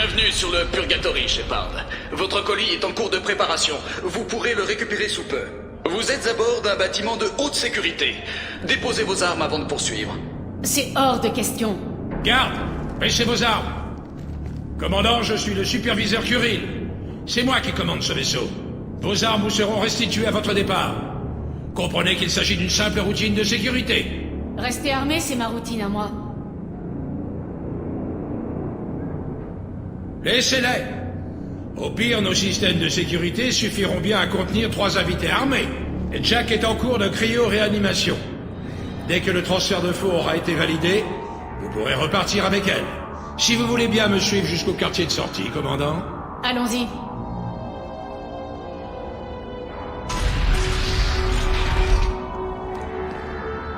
Bienvenue sur le Purgatory, Shepard. Votre colis est en cours de préparation. Vous pourrez le récupérer sous peu. Vous êtes à bord d'un bâtiment de haute sécurité. Déposez vos armes avant de poursuivre. C'est hors de question. Garde, baissez vos armes. Commandant, je suis le superviseur Curil. C'est moi qui commande ce vaisseau. Vos armes vous seront restituées à votre départ. Comprenez qu'il s'agit d'une simple routine de sécurité. Rester armé, c'est ma routine à moi. Laissez-les. Au pire, nos systèmes de sécurité suffiront bien à contenir 3 invités armés. Et Jack est en cours de cryo-réanimation. Dès que le transfert de faux aura été validé, vous pourrez repartir avec elle. Si vous voulez bien me suivre jusqu'au quartier de sortie, commandant. Allons-y.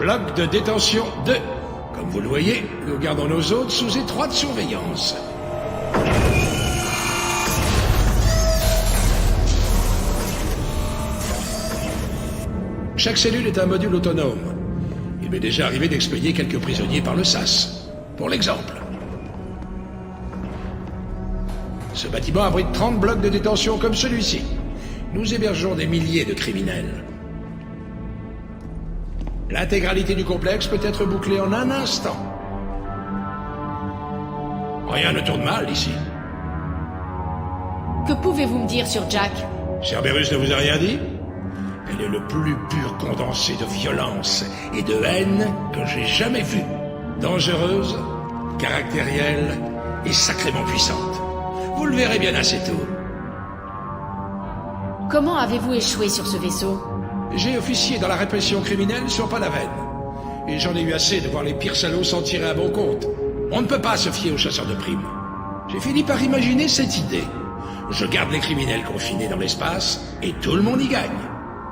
Bloc de détention 2. Comme vous le voyez, nous gardons nos hôtes sous étroite surveillance. Chaque cellule est un module autonome. Il m'est déjà arrivé d'expédier quelques prisonniers par le SAS. Pour l'exemple. Ce bâtiment abrite 30 blocs de détention comme celui-ci. Nous hébergeons des milliers de criminels. L'intégralité du complexe peut être bouclée en un instant. Rien ne tourne mal ici. Que pouvez-vous me dire sur Jack? Cerberus ne vous a rien dit? Elle est le plus pur condensé de violence et de haine que j'ai jamais vu. Dangereuse, caractérielle et sacrément puissante. Vous le verrez bien assez tôt. Comment avez-vous échoué sur ce vaisseau? J'ai officié dans la répression criminelle sur Palaven. Et j'en ai eu assez de voir les pires salauds s'en tirer à bon compte. On ne peut pas se fier aux chasseurs de primes. J'ai fini par imaginer cette idée. Je garde les criminels confinés dans l'espace et tout le monde y gagne.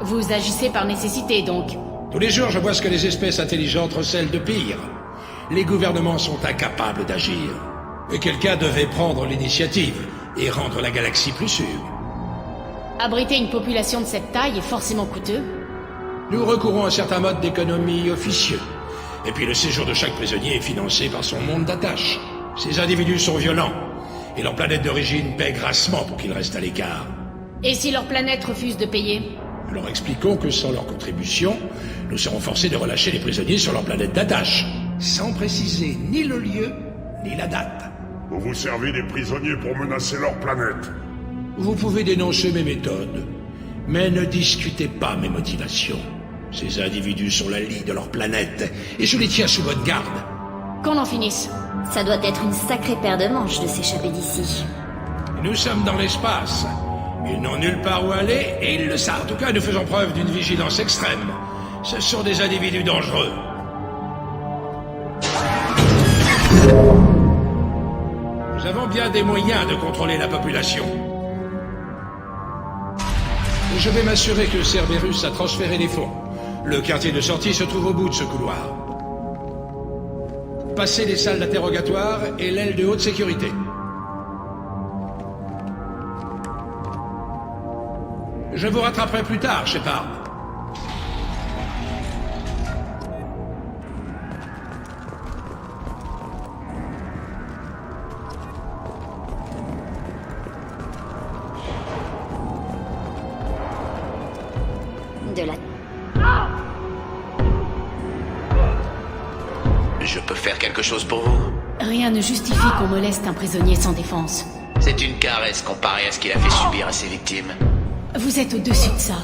Vous agissez par nécessité, donc. Tous les jours, je vois ce que les espèces intelligentes recèlent de pire. Les gouvernements sont incapables d'agir. Et quelqu'un devait prendre l'initiative et rendre la galaxie plus sûre. Abriter une population de cette taille est forcément coûteux. Nous recourons à un certain mode d'économie officieux. Et puis le séjour de chaque prisonnier est financé par son monde d'attache. Ces individus sont violents. Et leur planète d'origine paie grassement pour qu'ils restent à l'écart. Et si leur planète refuse de payer? Nous leur expliquons que sans leur contribution, nous serons forcés de relâcher les prisonniers sur leur planète d'attache, sans préciser ni le lieu, ni la date. Vous vous servez des prisonniers pour menacer leur planète. Vous pouvez dénoncer mes méthodes, mais ne discutez pas mes motivations. Ces individus sont la lie de leur planète, et je les tiens sous bonne garde. Qu'on en finisse. Ça doit être une sacrée paire de manches de s'échapper d'ici. Nous sommes dans l'espace. Ils n'ont nulle part où aller, et ils le savent. En tout cas, nous faisons preuve d'une vigilance extrême. Ce sont des individus dangereux. Nous avons bien des moyens de contrôler la population. Je vais m'assurer que Cerberus a transféré les fonds. Le quartier de sortie se trouve au bout de ce couloir. Passez les salles d'interrogatoire et l'aile de haute sécurité. Je vous rattraperai plus tard, Shepard. De la... Je peux faire quelque chose pour vous? Rien ne justifie qu'on moleste un prisonnier sans défense. C'est une caresse comparée à ce qu'il a fait subir à ses victimes. Vous êtes au-dessus de ça.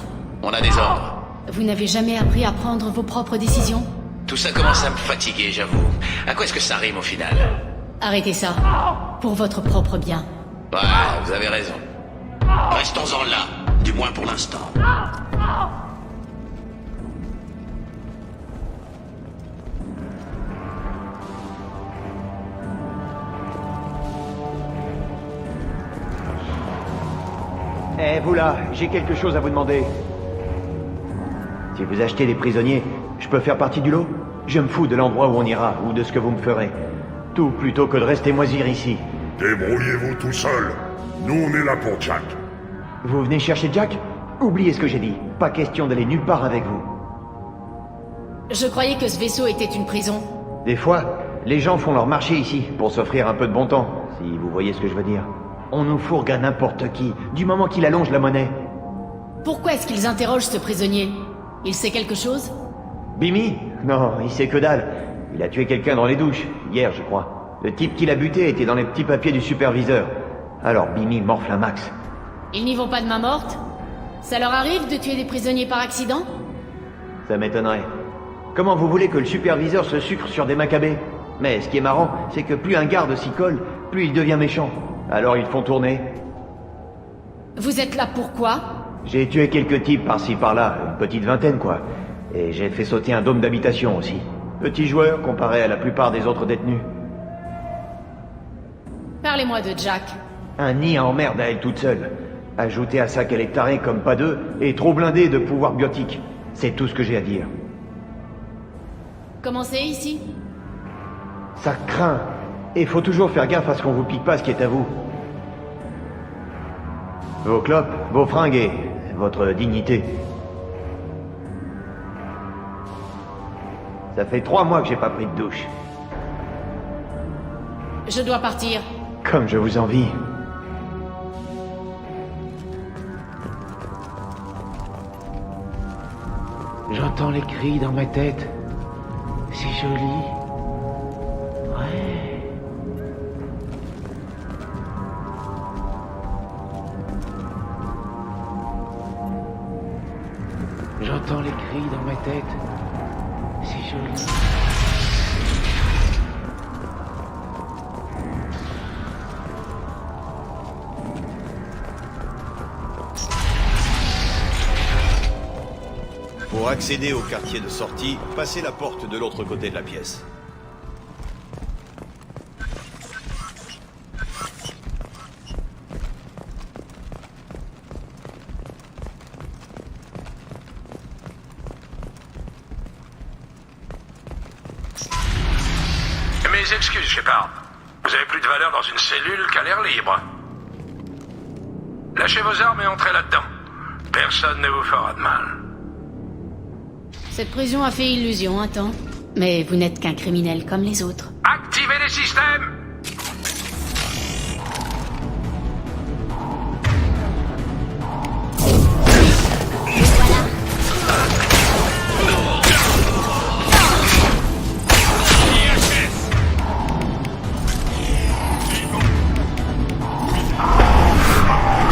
On a des ordres. Vous n'avez jamais appris à prendre vos propres décisions? Tout ça commence à me fatiguer, j'avoue. À quoi est-ce que ça rime au final? Arrêtez ça. Pour votre propre bien. Ouais, vous avez raison. Restons-en là, du moins pour l'instant. Eh, vous là, j'ai quelque chose à vous demander. Si vous achetez des prisonniers, je peux faire partie du lot? Je me fous de l'endroit où on ira, ou de ce que vous me ferez. Tout plutôt que de rester moisir ici. Débrouillez-vous tout seul. Nous, on est là pour Jack. Vous venez chercher Jack? Oubliez ce que j'ai dit. Pas question d'aller nulle part avec vous. Je croyais que ce vaisseau était une prison. Des fois, les gens font leur marché ici, pour s'offrir un peu de bon temps. si vous voyez ce que je veux dire. On nous fourgue à n'importe qui, du moment qu'il allonge la monnaie. Pourquoi est-ce qu'ils interrogent ce prisonnier? Il sait quelque chose? Bimi? Non, il sait que dalle. Il a tué quelqu'un dans les douches, hier je crois. Le type qui l'a buté était dans les petits papiers du superviseur. Alors Bimi morfle un max. Ils n'y vont pas de main morte? Ça leur arrive de tuer des prisonniers par accident? Ça m'étonnerait. Comment vous voulez que le superviseur se sucre sur des macabées? Mais ce qui est marrant, c'est que plus un garde s'y colle, plus il devient méchant. Alors ils font tourner. Vous êtes là pourquoi? J'ai tué quelques types par-ci par-là, une petite vingtaine quoi. Et j'ai fait sauter un dôme d'habitation aussi. Petit joueur comparé à la plupart des autres détenus. Parlez-moi de Jack. Un nid à emmerde à elle toute seule. Ajoutez à ça qu'elle est tarée comme pas deux et trop blindée de pouvoirs biotiques. C'est tout ce que j'ai à dire. Comment c'est ici? Ça craint. Et faut toujours faire gaffe à ce qu'on vous pique pas ce qui est à vous. Vos clopes, vos fringues et votre dignité. Ça fait 3 mois que j'ai pas pris de douche. Je dois partir. Comme je vous envie. J'entends les cris dans ma tête. C'est joli. Ouais. J'entends les cris dans ma tête. C'est joli. Pour accéder au quartier de sortie, passez la porte de l'autre côté de la pièce. Mes excuses, Shepard. Vous avez plus de valeur dans une cellule qu'à l'air libre. Lâchez vos armes et entrez là-dedans. Personne ne vous fera de mal. Cette prison a fait illusion un temps. Mais vous n'êtes qu'un criminel comme les autres. Activez les systèmes!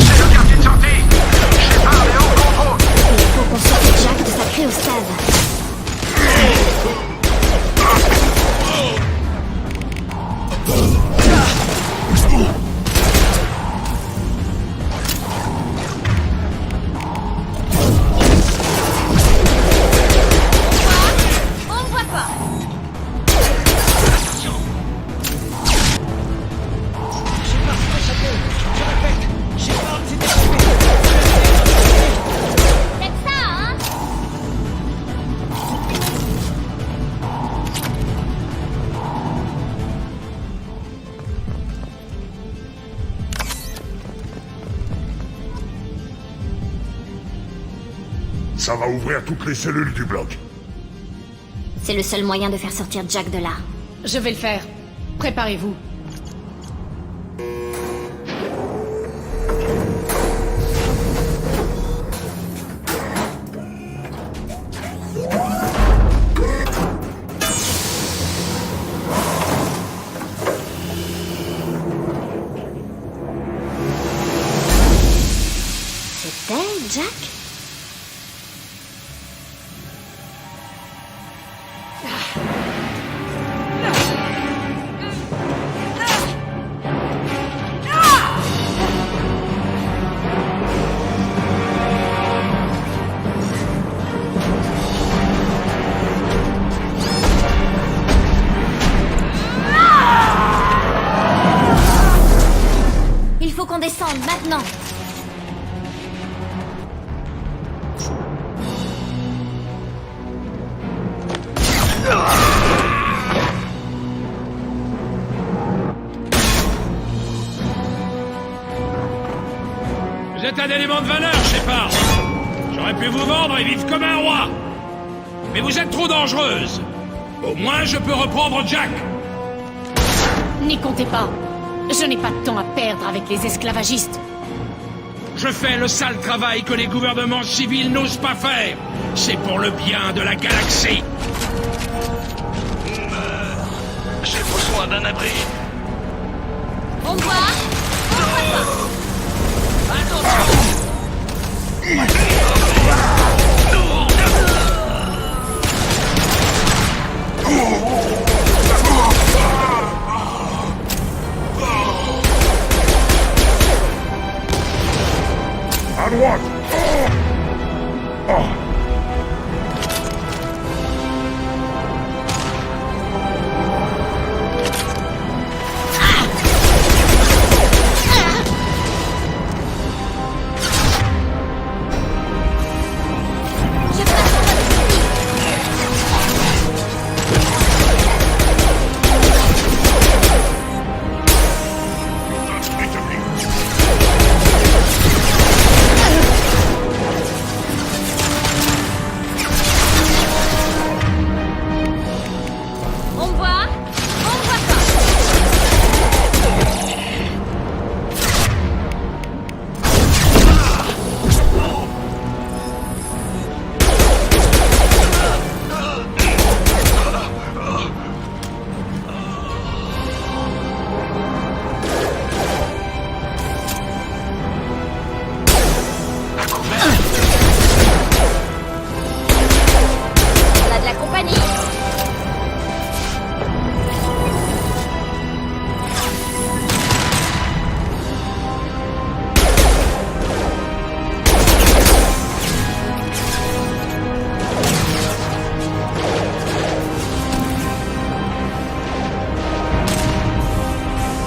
C'est le quartier de sortie! Shepard est au contrôle! Il faut qu'on sorte Jack de sa cryostase. On me voit pas. Faites ça, hein? Ça va ouvrir toutes les cellules du bloc. C'est le seul moyen de faire sortir Jack de là. Je vais le faire. Préparez-vous. C'était Jack? Il faut qu'on descende maintenant. Vous êtes un élément de valeur, Shepard. J'aurais pu vous vendre et vivre comme un roi. Mais vous êtes trop dangereuse. Au moins, je peux reprendre Jack. N'y comptez pas. Je n'ai pas de temps à perdre avec les esclavagistes. Je fais le sale travail que les gouvernements civils n'osent pas faire. C'est pour le bien de la galaxie. J'ai besoin d'un abri. On me voit? À droite. Oh. On me voit? On me voit pas. On a de la compagnie.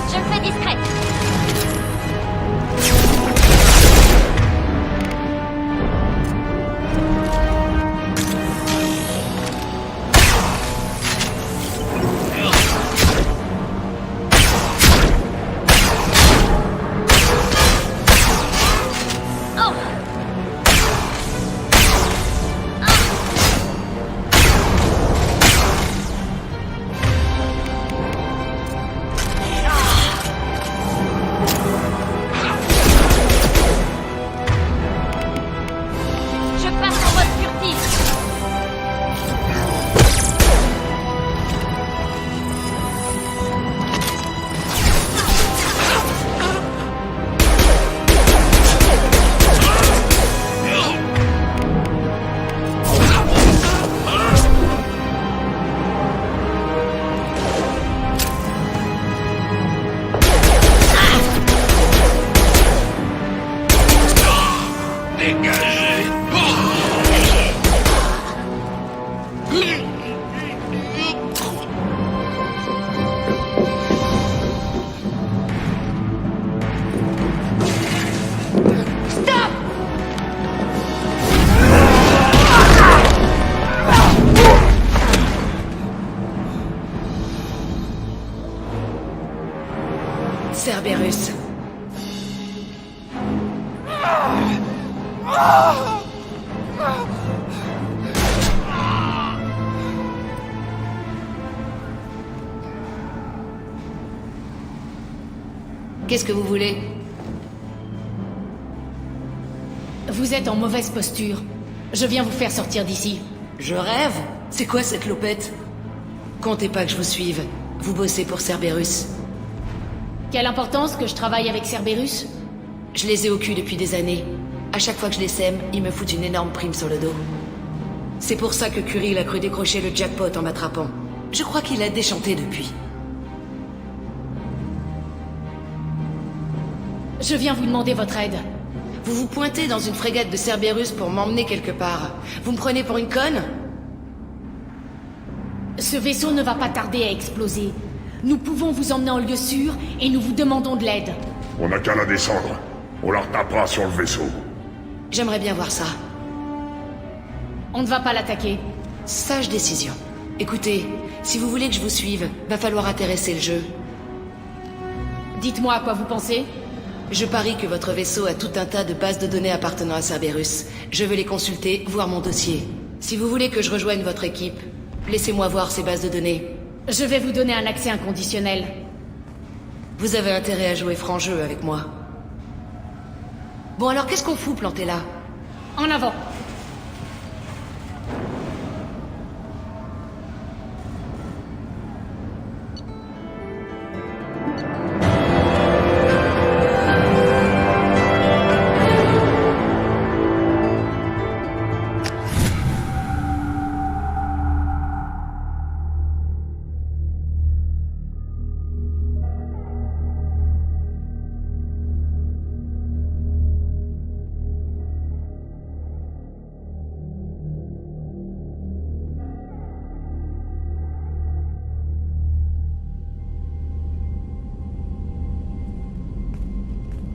Je me fais discrète. Oh! Je passe en mode furtif. Dégagez. Cerberus. Qu'est-ce que vous voulez? Vous êtes en mauvaise posture. Je viens vous faire sortir d'ici. Je rêve? C'est quoi cette lopette? Comptez pas que je vous suive. Vous bossez pour Cerberus. Quelle importance que je travaille avec Cerberus? Je les ai au cul depuis des années. À chaque fois que je les sème, ils me foutent une énorme prime sur le dos. C'est pour ça que Curie a cru décrocher le jackpot en m'attrapant. Je crois qu'il a déchanté depuis. Je viens vous demander votre aide. Vous vous pointez dans une frégate de Cerberus pour m'emmener quelque part. Vous me prenez pour une conne? Ce vaisseau ne va pas tarder à exploser. Nous pouvons vous emmener en lieu sûr et nous vous demandons de l'aide. On n'a qu'à la descendre. On la retapera sur le vaisseau. J'aimerais bien voir ça. On ne va pas l'attaquer. Sage décision. Écoutez, si vous voulez que je vous suive, va falloir intéresser le jeu. Dites-moi à quoi vous pensez. Je parie que votre vaisseau a tout un tas de bases de données appartenant à Cerberus. Je veux les consulter, voir mon dossier. Si vous voulez que je rejoigne votre équipe, laissez-moi voir ces bases de données. Je vais vous donner un accès inconditionnel. Vous avez intérêt à jouer franc jeu avec moi. Bon alors, qu'est-ce qu'on fout planté là? En avant.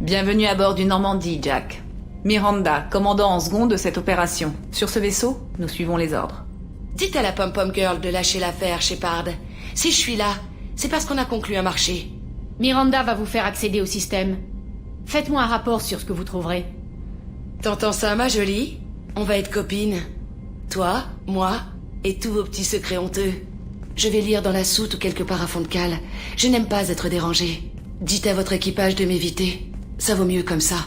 Bienvenue à bord du Normandie, Jack. Miranda, commandant en second de cette opération. Sur ce vaisseau, nous suivons les ordres. Dites à la pom-pom girl de lâcher l'affaire, Shepard. Si je suis là, c'est parce qu'on a conclu un marché. Miranda va vous faire accéder au système. Faites-moi un rapport sur ce que vous trouverez. T'entends ça, ma jolie? On va être copines. Toi, moi, et tous vos petits secrets honteux. Je vais lire dans la soute ou quelque part à fond de cale. Je n'aime pas être dérangée. Dites à votre équipage de m'éviter. Ça vaut mieux comme ça.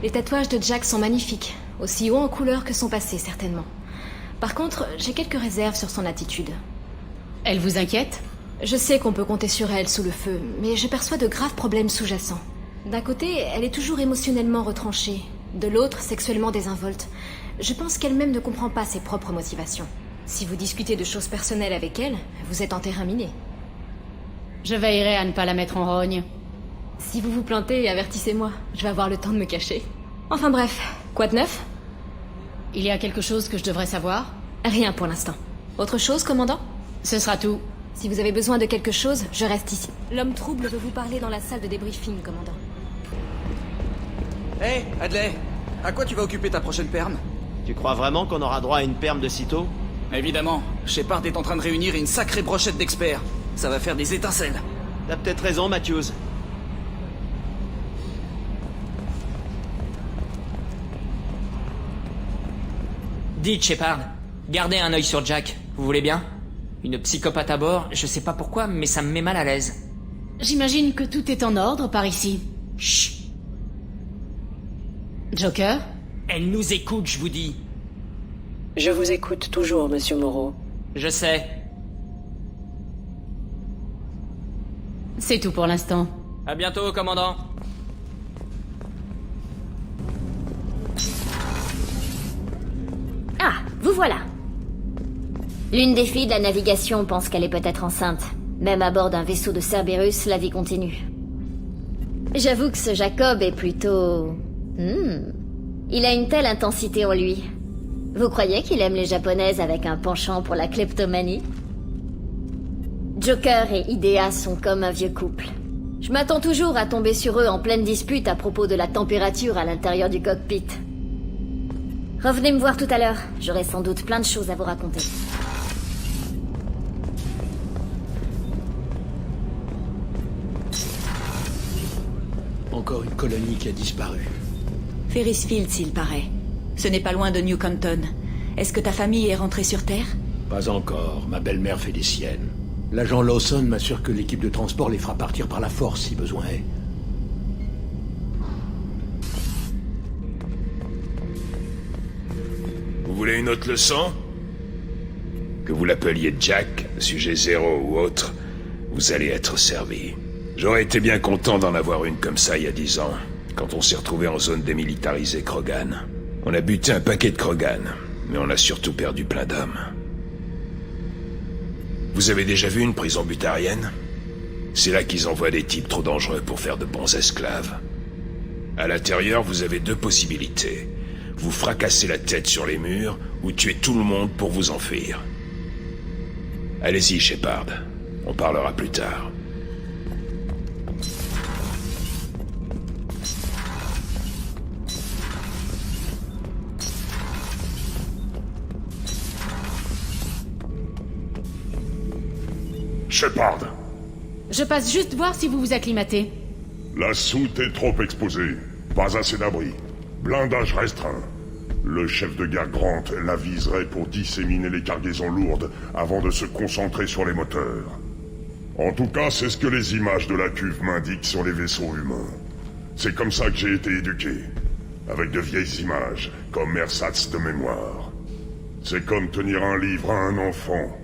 Les tatouages de Jack sont magnifiques, aussi haut en couleur que son passé, certainement. Par contre, j'ai quelques réserves sur son attitude. Elle vous inquiète? Je sais qu'on peut compter sur elle sous le feu, mais je perçois de graves problèmes sous-jacents. D'un côté, elle est toujours émotionnellement retranchée. De l'autre, sexuellement désinvolte. Je pense qu'elle-même ne comprend pas ses propres motivations. Si vous discutez de choses personnelles avec elle, vous êtes en terrain miné. Je veillerai à ne pas la mettre en rogne. Si vous vous plantez, avertissez-moi. Je vais avoir le temps de me cacher. Enfin bref, quoi de neuf? Il y a quelque chose que je devrais savoir? Rien pour l'instant. Autre chose, commandant? Ce sera tout. Si vous avez besoin de quelque chose, je reste ici. L'homme trouble veut vous parler dans la salle de débriefing, commandant. Hé, Hadley, à quoi tu vas occuper ta prochaine perme? Tu crois vraiment qu'on aura droit à une perme de sitôt? Évidemment, Shepard est en train de réunir une sacrée brochette d'experts. Ça va faire des étincelles. T'as peut-être raison, Matthews. Dites, Shepard, gardez un œil sur Jack, vous voulez bien? Une psychopathe à bord, je sais pas pourquoi, mais ça me met mal à l'aise. J'imagine que tout est en ordre par ici. Chut! Joker? Elle nous écoute, je vous dis. Je vous écoute toujours, Monsieur Moreau. Je sais. C'est tout pour l'instant. À bientôt, commandant. Ah, vous voilà. L'une des filles de la navigation pense qu'elle est peut-être enceinte. Même à bord d'un vaisseau de Cerberus, la vie continue. J'avoue que ce Jacob est plutôt... Il a une telle intensité en lui. Vous croyez qu'il aime les japonaises avec un penchant pour la kleptomanie? Joker et Idea sont comme un vieux couple. Je m'attends toujours à tomber sur eux en pleine dispute à propos de la température à l'intérieur du cockpit. Revenez me voir tout à l'heure, j'aurai sans doute plein de choses à vous raconter. Encore une colonie qui a disparu. Ferris Field, s'il paraît. Ce n'est pas loin de New Compton. Est-ce que ta famille est rentrée sur Terre? Pas encore, ma belle-mère fait des siennes. L'agent Lawson m'assure que l'équipe de transport les fera partir par la force si besoin est. Vous voulez une autre leçon? Que vous l'appeliez Jack, sujet zéro ou autre, vous allez être servi. J'aurais été bien content d'en avoir une comme ça il y a 10 ans, quand on s'est retrouvé en zone démilitarisée Krogan. On a buté un paquet de Krogan, mais on a surtout perdu plein d'hommes. Vous avez déjà vu une prison butarienne? C'est là qu'ils envoient des types trop dangereux pour faire de bons esclaves. À l'intérieur, vous avez 2 possibilités. Vous fracassez la tête sur les murs, ou tuer tout le monde pour vous enfuir. Allez-y, Shepard. On parlera plus tard. Shepard. Je passe juste voir si vous vous acclimatez. La soute est trop exposée. Pas assez d'abri. Blindage restreint. Le chef de guerre Grant l'aviserait pour disséminer les cargaisons lourdes avant de se concentrer sur les moteurs. En tout cas, c'est ce que les images de la cuve m'indiquent sur les vaisseaux humains. C'est comme ça que j'ai été éduqué. Avec de vieilles images, comme ersatz de mémoire. C'est comme tenir un livre à un enfant.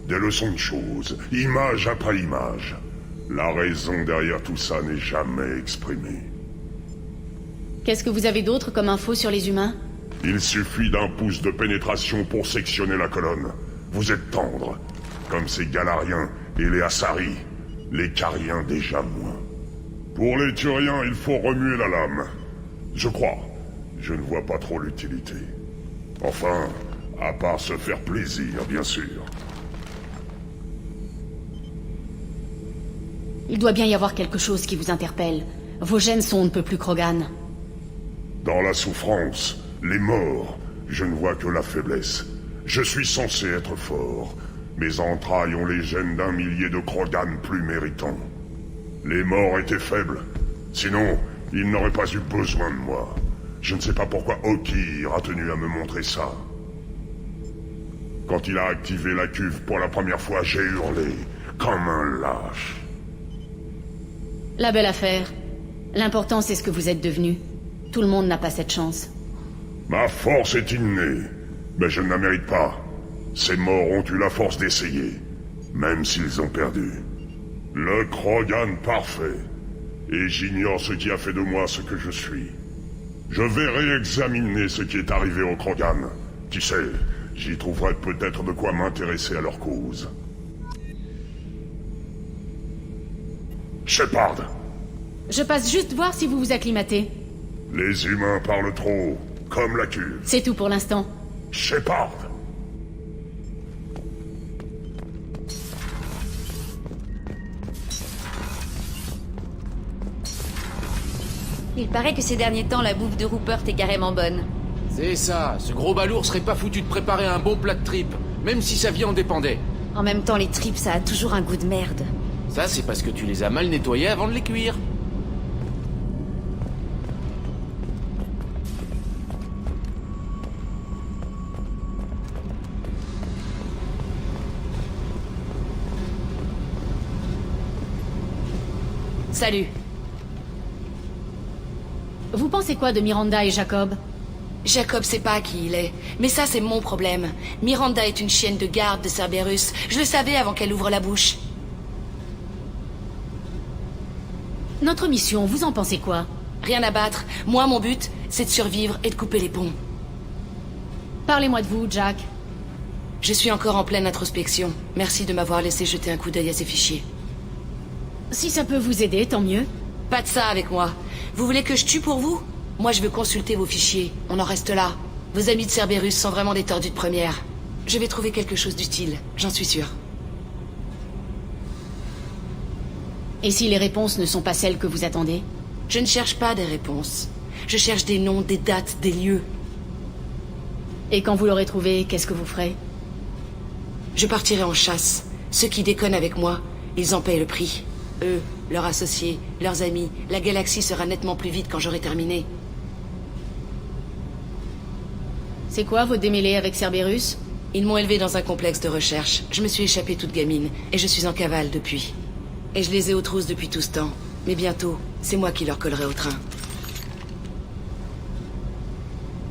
Des leçons de choses, image après image. La raison derrière tout ça n'est jamais exprimée. Qu'est-ce que vous avez d'autre comme info sur les humains? Il suffit d'un pouce de pénétration pour sectionner la colonne. Vous êtes tendre, comme ces Galariens et les Asari. Les Cariens déjà moins. Pour les Turiens, il faut remuer la lame. Je crois. Je ne vois pas trop l'utilité. Enfin, à part se faire plaisir, bien sûr. Il doit bien y avoir quelque chose qui vous interpelle. Vos gènes sont on ne peut plus Krogan. Dans la souffrance, les morts, je ne vois que la faiblesse. Je suis censé être fort. Mes entrailles ont les gènes d'un millier de Krogan plus méritants. Les morts étaient faibles. Sinon, ils n'auraient pas eu besoin de moi. Je ne sais pas pourquoi Okir a tenu à me montrer ça. Quand il a activé la cuve pour la première fois, j'ai hurlé, comme un lâche. La belle affaire. L'important, c'est ce que vous êtes devenu. Tout le monde n'a pas cette chance. Ma force est innée, mais je ne la mérite pas. Ces morts ont eu la force d'essayer, même s'ils ont perdu. Le Krogan parfait. Et j'ignore ce qui a fait de moi ce que je suis. Je vais réexaminer ce qui est arrivé aux Krogan. Qui sait, j'y trouverai peut-être de quoi m'intéresser à leur cause. Shepard! Je passe juste voir si vous vous acclimatez. Les humains parlent trop, comme la cuve. C'est tout pour l'instant. Shepard! Il paraît que ces derniers temps, la bouffe de Rupert est carrément bonne. C'est ça, ce gros balourd serait pas foutu de préparer un bon plat de tripes, même si sa vie en dépendait. En même temps, les tripes, ça a toujours un goût de merde. Ça, c'est parce que tu les as mal nettoyés avant de les cuire. Salut. Vous pensez quoi de Miranda et Jacob? Jacob sait pas qui il est, mais ça c'est mon problème. Miranda est une chienne de garde de Cerberus. Je le savais avant qu'elle ouvre la bouche. Notre mission, vous en pensez quoi? Rien à battre. Moi, mon but, c'est de survivre et de couper les ponts. Parlez-moi de vous, Jack. Je suis encore en pleine introspection. Merci de m'avoir laissé jeter un coup d'œil à ces fichiers. Si ça peut vous aider, tant mieux. Pas de ça avec moi. Vous voulez que je tue pour vous? Moi, je veux consulter vos fichiers. On en reste là. Vos amis de Cerberus sont vraiment des tordus de première. Je vais trouver quelque chose d'utile, j'en suis sûre. Et si les réponses ne sont pas celles que vous attendez? Je ne cherche pas des réponses. Je cherche des noms, des dates, des lieux. Et quand vous l'aurez trouvé, qu'est-ce que vous ferez? Je partirai en chasse. Ceux qui déconnent avec moi, ils en payent le prix. Eux, leurs associés, leurs amis, la galaxie sera nettement plus vide quand j'aurai terminé. C'est quoi vos démêlés avec Cerberus? Ils m'ont élevé dans un complexe de recherche. Je me suis échappée toute gamine, et je suis en cavale depuis. Et je les ai aux trousses depuis tout ce temps. Mais bientôt, c'est moi qui leur collerai au train.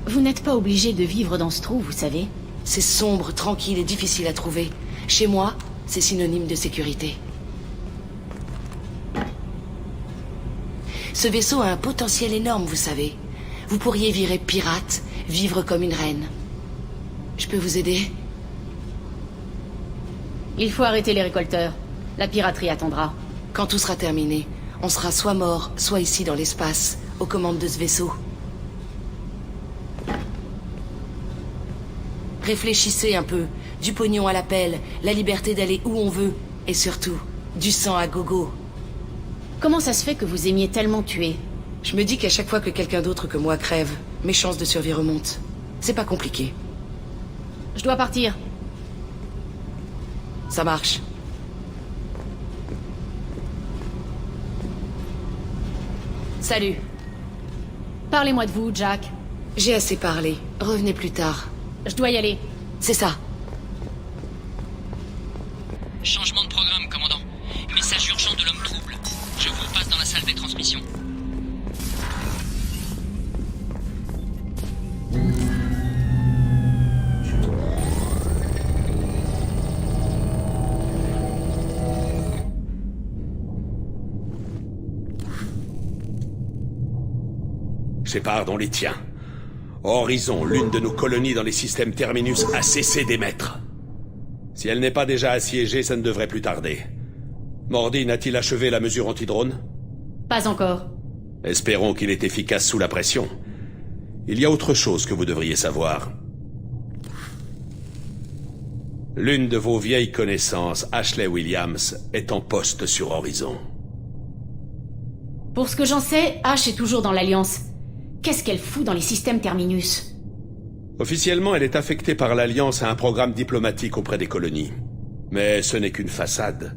Vous n'êtes pas obligé de vivre dans ce trou, vous savez. C'est sombre, tranquille et difficile à trouver. Chez moi, c'est synonyme de sécurité. Ce vaisseau a un potentiel énorme, vous savez. Vous pourriez virer pirate, vivre comme une reine. Je peux vous aider? Il faut arrêter les récolteurs. La piraterie attendra. Quand tout sera terminé, on sera soit mort, soit ici dans l'espace, aux commandes de ce vaisseau. Réfléchissez un peu. Du pognon à l'appel, la liberté d'aller où on veut, et surtout, du sang à gogo. Comment ça se fait que vous aimiez tellement tuer? Je me dis qu'à chaque fois que quelqu'un d'autre que moi crève, mes chances de survie remontent. C'est pas compliqué. Je dois partir. Ça marche. Salut. Parlez-moi de vous, Jack. J'ai assez parlé. Revenez plus tard. Je dois y aller. C'est ça. Changement de programme, commandant. Message urgent de l'homme trouble. Je vous passe dans la salle des transmissions. Shepard, on les tient. Horizon, l'une de nos colonies dans les systèmes Terminus, a cessé d'émettre. Si elle n'est pas déjà assiégée, ça ne devrait plus tarder. Mordin a-t-il achevé la mesure anti-drone? Pas encore. Espérons qu'il est efficace sous la pression. Il y a autre chose que vous devriez savoir. L'une de vos vieilles connaissances, Ashley Williams, est en poste sur Horizon. Pour ce que j'en sais, Ash est toujours dans l'Alliance. Qu'est-ce qu'elle fout dans les systèmes Terminus? Officiellement, elle est affectée par l'Alliance à un programme diplomatique auprès des colonies. Mais ce n'est qu'une façade.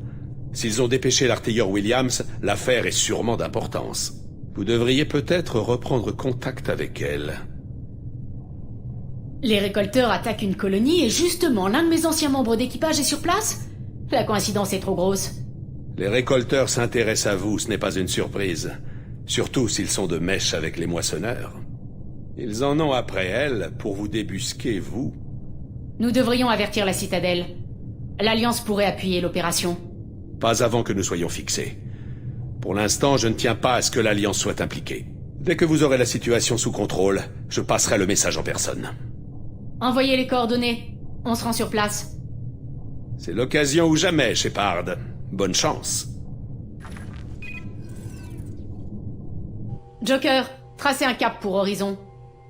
S'ils ont dépêché l'artilleur Williams, l'affaire est sûrement d'importance. Vous devriez peut-être reprendre contact avec elle. Les récolteurs attaquent une colonie et justement, l'un de mes anciens membres d'équipage est sur place? La coïncidence est trop grosse. Les récolteurs s'intéressent à vous, ce n'est pas une surprise. Surtout s'ils sont de mèche avec les moissonneurs. Ils en ont après elle pour vous débusquer, vous. Nous devrions avertir la citadelle. L'Alliance pourrait appuyer l'opération. Pas avant que nous soyons fixés. Pour l'instant, je ne tiens pas à ce que l'Alliance soit impliquée. Dès que vous aurez la situation sous contrôle, je passerai le message en personne. Envoyez les coordonnées. On se rend sur place. C'est l'occasion ou jamais, Shepard. Bonne chance. Joker, tracez un cap pour Horizon.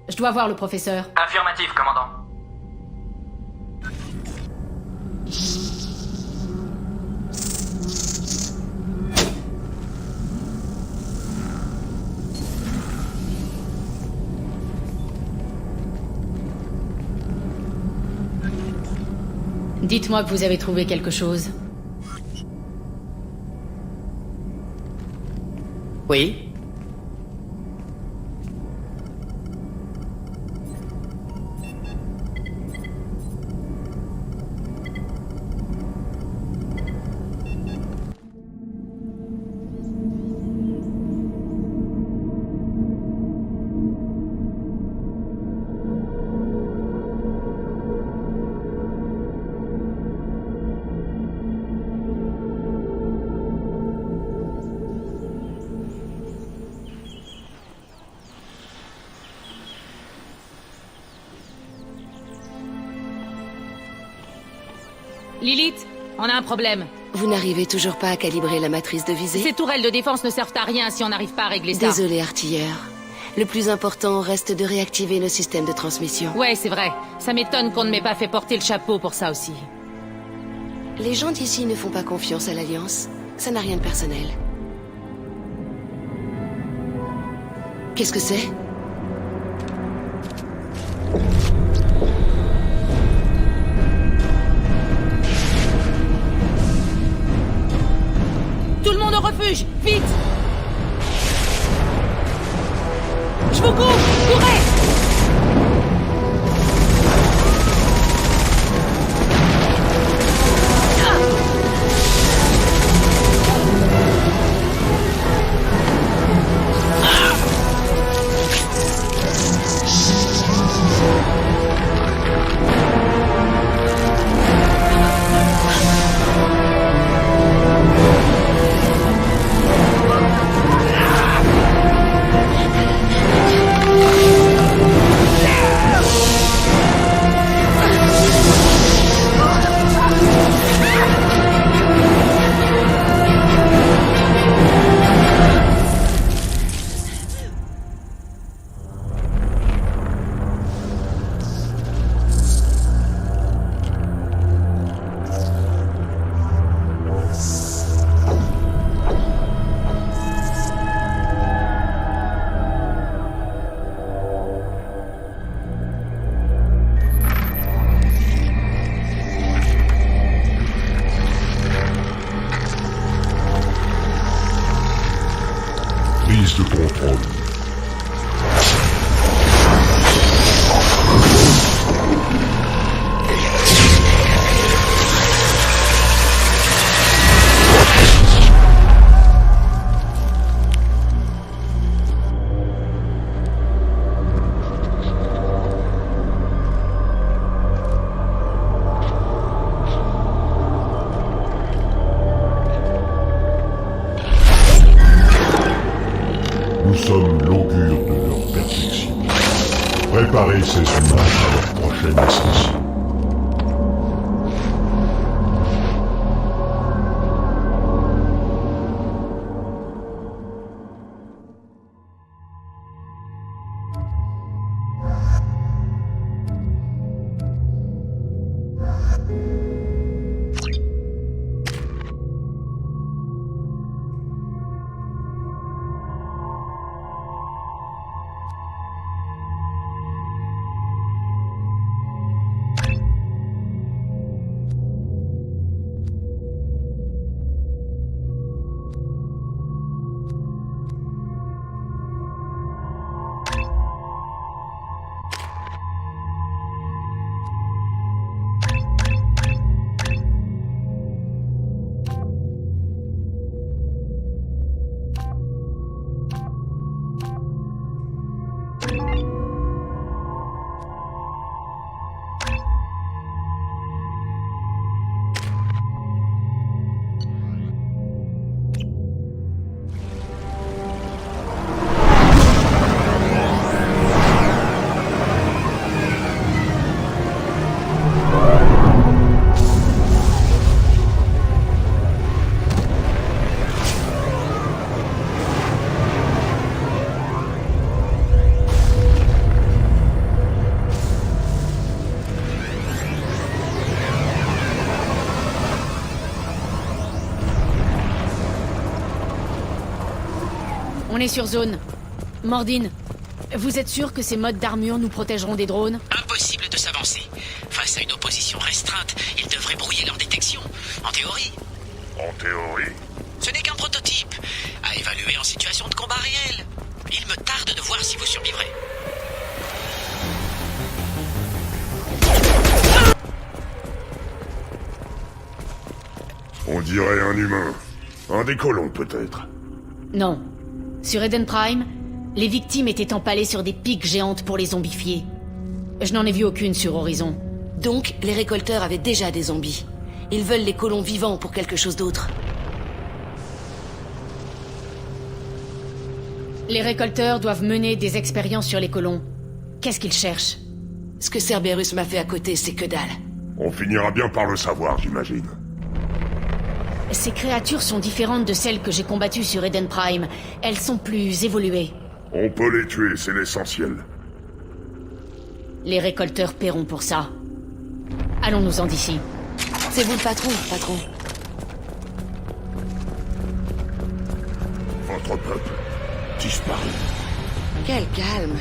Je dois voir le professeur. Affirmatif, commandant. Dites-moi que vous avez trouvé quelque chose. Oui. Lilith, on a un problème. Vous n'arrivez toujours pas à calibrer la matrice de visée? Ces tourelles de défense ne servent à rien si on n'arrive pas à régler ça. Désolé, artilleur. Le plus important reste de réactiver nos systèmes de transmission. Ouais, c'est vrai. Ça m'étonne qu'on ne m'ait pas fait porter le chapeau pour ça aussi. Les gens d'ici ne font pas confiance à l'Alliance. Ça n'a rien de personnel. Qu'est-ce que c'est? Tout le monde au refuge! Vite! Je vous cours! Courez! prise de contrôle. Nous sommes l'augure de leur perfection. Préparez ces humains à leur prochaine ascension. On est sur zone. Mordine, vous êtes sûr que ces modes d'armure nous protégeront des drones? Impossible de s'avancer. Face à une opposition restreinte, ils devraient brouiller leur détection. En théorie. En théorie? Ce n'est qu'un prototype, à évaluer en situation de combat réel. Il me tarde de voir si vous survivrez. On dirait un humain. Un des colons, peut-être. Non. Sur Eden Prime, les victimes étaient empalées sur des pics géantes pour les zombifier. Je n'en ai vu aucune sur Horizon. Donc, les récolteurs avaient déjà des zombies. Ils veulent les colons vivants pour quelque chose d'autre. Les récolteurs doivent mener des expériences sur les colons. Qu'est-ce qu'ils cherchent? Ce que Cerberus m'a fait à côté, c'est que dalle. On finira bien par le savoir, j'imagine. Ces créatures sont différentes de celles que j'ai combattues sur Eden Prime. Elles sont plus évoluées. On peut les tuer, c'est l'essentiel. Les récolteurs paieront pour ça. Allons-nous-en d'ici. C'est vous le patron, patron. Votre peuple disparu. Quel calme.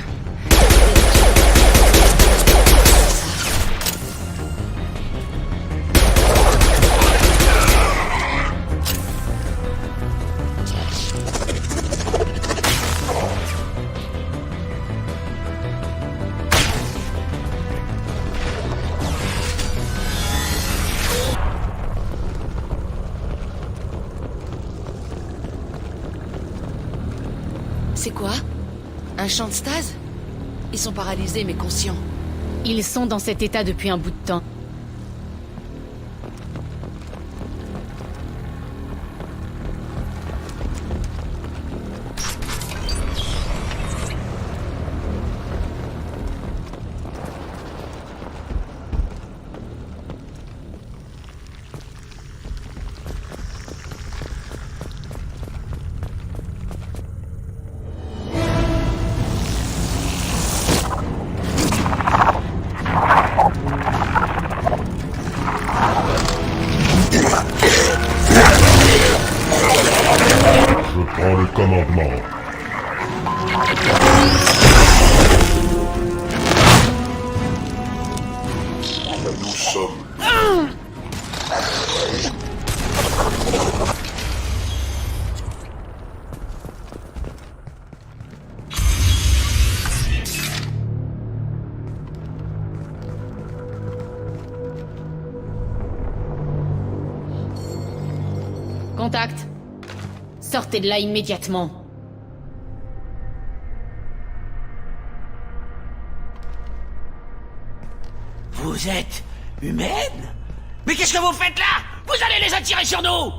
C'est quoi? Un champ de stase? Ils sont paralysés mais conscients. Ils sont dans cet état depuis un bout de temps. Je prends le commandement. Nous sommes... Contact. Sortez de là immédiatement. Vous êtes humaine? Mais qu'est-ce que vous faites là? Vous allez les attirer sur nous!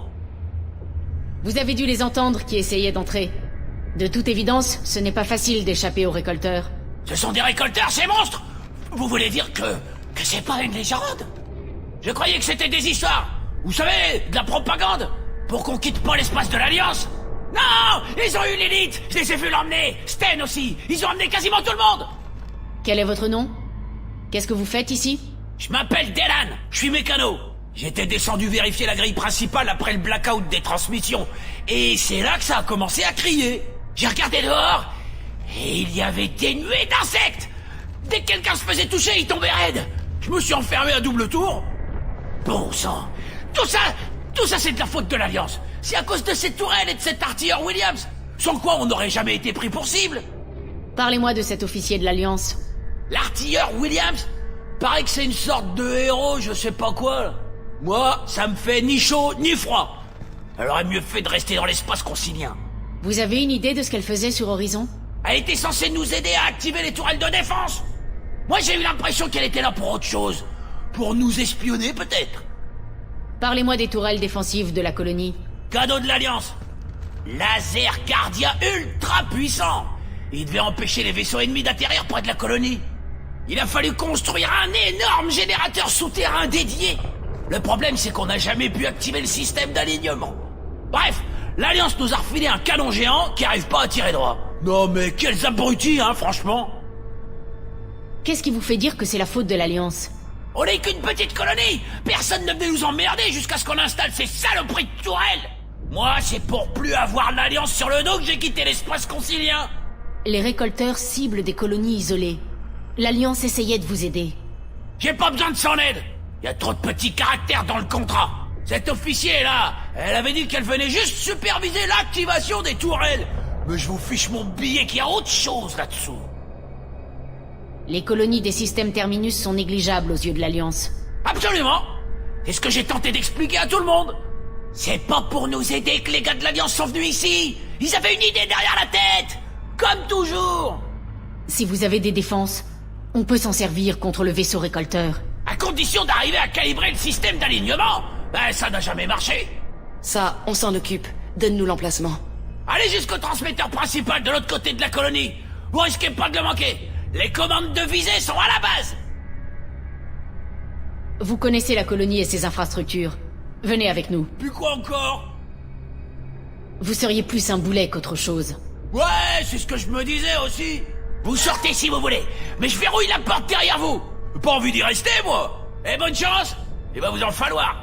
Vous avez dû les entendre qui essayaient d'entrer. De toute évidence, ce n'est pas facile d'échapper aux récolteurs. Ce sont des récolteurs, ces monstres! Vous voulez dire que c'est pas une légende? Je croyais que c'était des histoires, vous savez, de la propagande, pour qu'on quitte pas l'espace de l'Alliance. Non! Ils ont eu l'élite! Je les ai vus l'emmener! Sten aussi! Ils ont emmené quasiment tout le monde! Quel est votre nom? Qu'est-ce que vous faites ici? Je m'appelle Delan, je suis mécano. J'étais descendu vérifier la grille principale après le blackout des transmissions. Et c'est là que ça a commencé à crier. J'ai regardé dehors, et il y avait des nuées d'insectes. Dès que quelqu'un se faisait toucher, il tombait raide. Je me suis enfermé à double tour. Bon sang, tout ça c'est de la faute de l'Alliance. C'est à cause de cette tourelle et de cet artilleur Williams. Sans quoi on n'aurait jamais été pris pour cible. Parlez-moi de cet officier de l'Alliance. L'artilleur Williams? Paraît que c'est une sorte de héros, je sais pas quoi. Là. Moi, ça me fait ni chaud ni froid. Elle aurait mieux fait de rester dans l'espace consilien. Vous avez une idée de ce qu'elle faisait sur Horizon? Elle était censée nous aider à activer les tourelles de défense. Moi, j'ai eu l'impression qu'elle était là pour autre chose. Pour nous espionner, peut-être. Parlez-moi des tourelles défensives de la colonie. Cadeau de l'Alliance. Laser Guardia ultra puissant. Il devait empêcher les vaisseaux ennemis d'atterrir près de la colonie. Il a fallu construire un énorme générateur souterrain dédié. Le problème, c'est qu'on n'a jamais pu activer le système d'alignement. Bref, l'Alliance nous a refilé un canon géant qui arrive pas à tirer droit. Non mais quels abrutis, hein, franchement. Qu'est-ce qui vous fait dire que c'est la faute de l'Alliance? On n'est qu'une petite colonie. Personne ne venait nous emmerder jusqu'à ce qu'on installe ces saloperies de tourelles. Moi, c'est pour plus avoir l'Alliance sur le dos que j'ai quitté l'espace consilien. Les récolteurs ciblent des colonies isolées. L'Alliance essayait de vous aider. J'ai pas besoin de son aide. Il y a trop de petits caractères dans le contrat. Cet officier-là, elle avait dit qu'elle venait juste superviser l'activation des tourelles. Mais je vous fiche mon billet qu'il y a autre chose là-dessous. Les colonies des systèmes Terminus sont négligeables aux yeux de l'Alliance. Absolument. C'est ce que j'ai tenté d'expliquer à tout le monde. C'est pas pour nous aider que les gars de l'Alliance sont venus ici. Ils avaient une idée derrière la tête. Comme toujours. Si vous avez des défenses, on peut s'en servir contre le vaisseau récolteur. À condition d'arriver à calibrer le système d'alignement. Ben, ça n'a jamais marché. Ça, on s'en occupe. Donne-nous l'emplacement. Allez jusqu'au transmetteur principal de l'autre côté de la colonie. Vous risquez pas de le manquer. Les commandes de visée sont à la base. Vous connaissez la colonie et ses infrastructures. Venez avec nous. Puis quoi encore? Vous seriez plus un boulet qu'autre chose. Ouais, c'est ce que je me disais aussi. Vous sortez si vous voulez, mais je verrouille la porte derrière vous. Pas envie d'y rester, moi. Et bonne chance. Il va vous en falloir.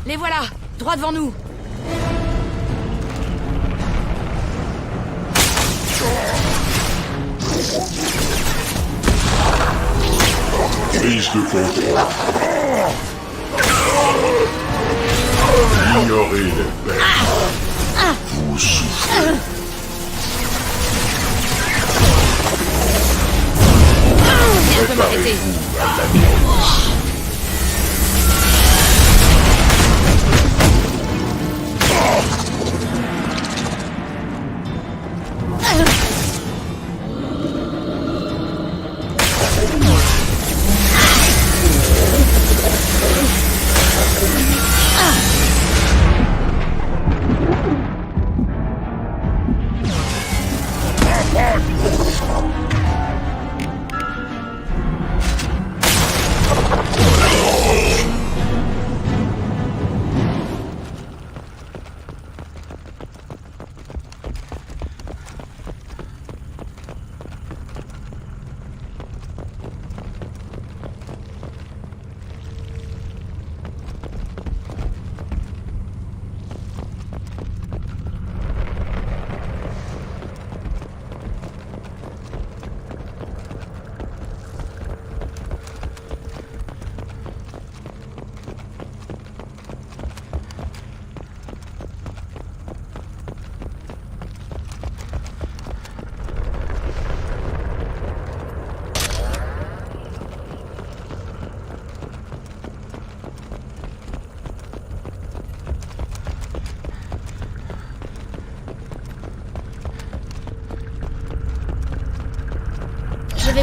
Les voilà, droit devant nous. Prise de contrôle. Ignorez les bêtes. Vous souffrez. Préparez-vous à la nuit.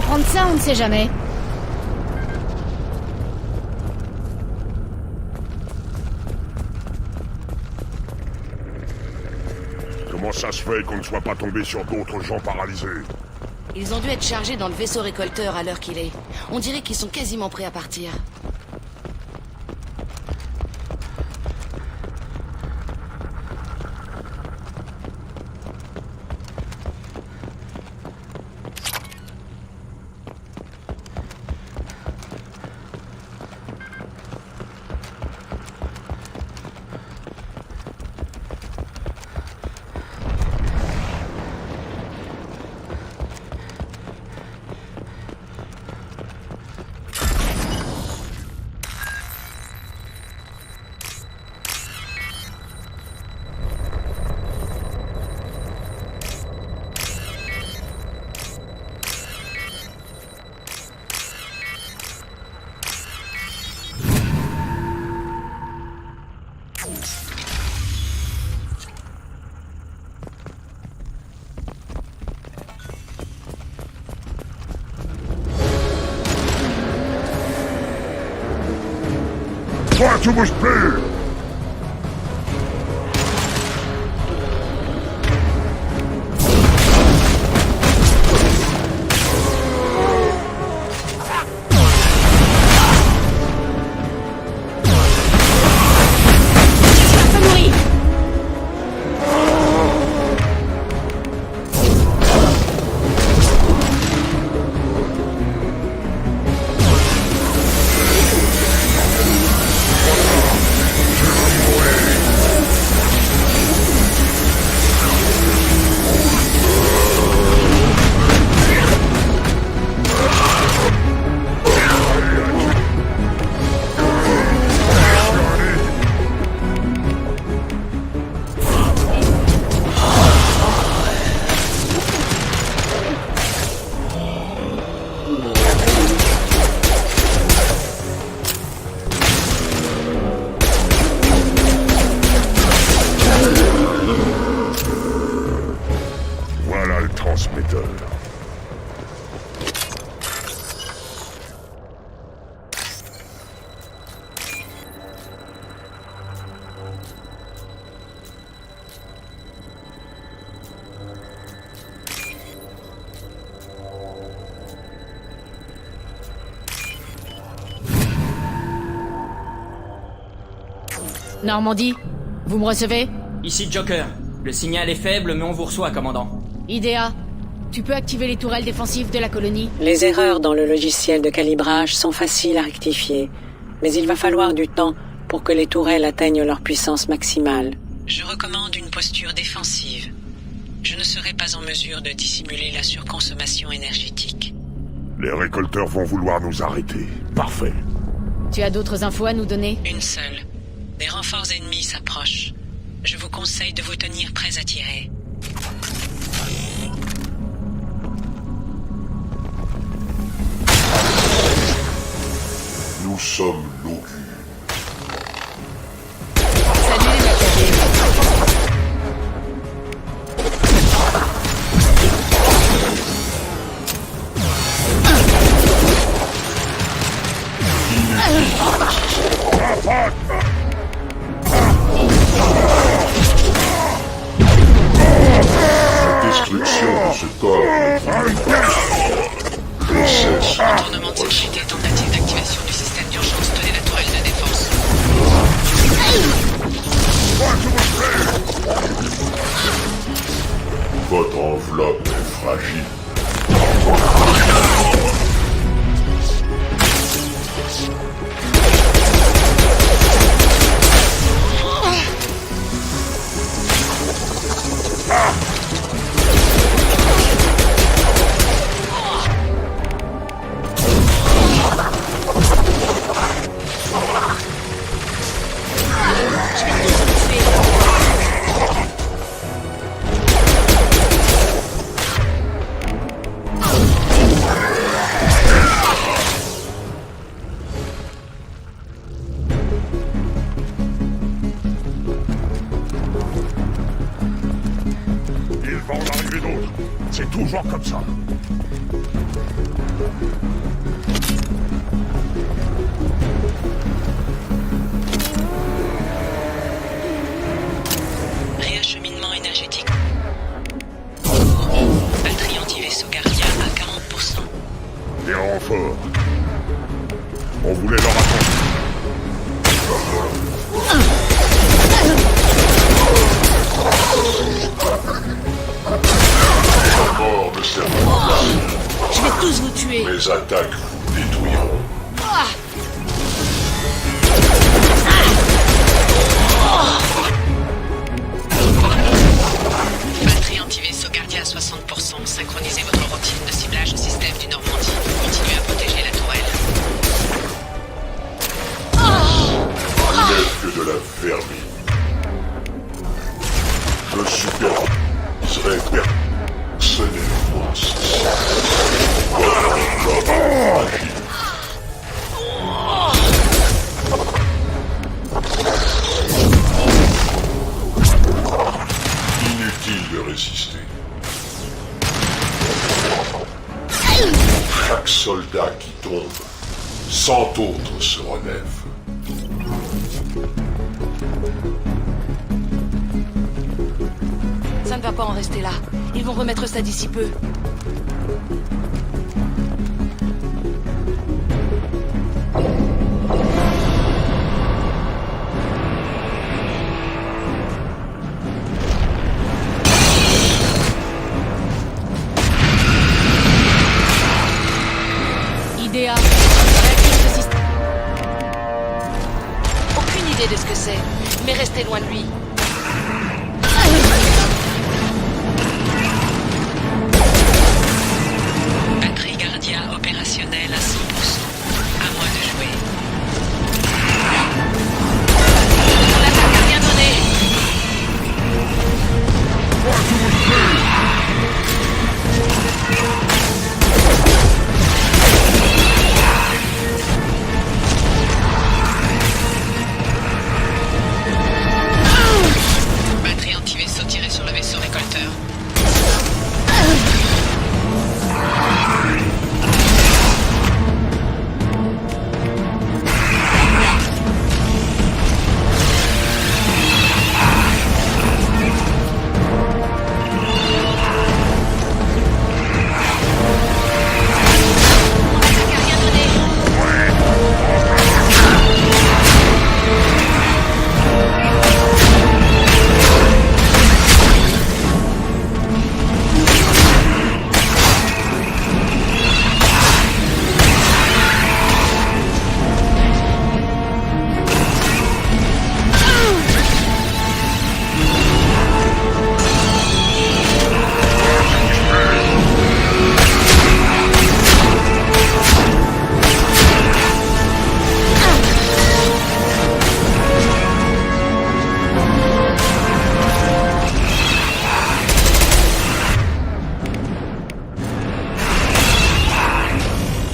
prendre ça, on ne sait jamais. Comment ça se fait qu'on ne soit pas tombé sur d'autres gens paralysés? Ils ont dû être chargés dans le vaisseau récolteur à l'heure qu'il est. On dirait qu'ils sont quasiment prêts à partir. Toi, tu bouges plus! Voilà le transmetteur. Normandie, vous me recevez? Ici Joker. Le signal est faible, mais on vous reçoit, commandant. Idea, tu peux activer les tourelles défensives de la colonie? Les erreurs dans le logiciel de calibrage sont faciles à rectifier, mais il va falloir du temps pour que les tourelles atteignent leur puissance maximale. Je recommande une posture défensive. Je ne serai pas en mesure de dissimuler la surconsommation énergétique. Les récolteurs vont vouloir nous arrêter. Parfait. Tu as d'autres infos à nous donner? Une seule. Des renforts ennemis s'approchent. Je vous conseille de vous tenir prêts à tirer. Nous sommes l'augure. Salut les macaques. Destruction de ce corps. Retournement de sécurité, tentative d'activation du système d'urgence. Tenez la tourelle de défense. Votre enveloppe est fragile. C'est toujours comme ça. Réacheminement énergétique. Batterie anti-vaisseau gardien à 40%. Des renforts. On voulait leur attendre. Mort de cerveau. Je vais tous vous tuer. Mes attaques vous détruiront. Batterie anti-vaisseau gardien à 60%. Synchronisez votre routine de ciblage au système du Normandie. Continuez à protéger la tourelle. Vous n'êtes que de la vermine. Le super serait personne en France. Inutile de résister. Chaque soldat qui tombe, 100 autres se relèvent. Ça ne va pas en rester là. Ils vont remettre ça d'ici peu. Idéa. Aucune idée de ce que c'est, mais restez loin de lui. Batterie gardien opérationnelle à 100%. À moi de jouer. L'attaque a rien donné. Batterie anti-vaisseau tirée sur le vaisseau récolteur.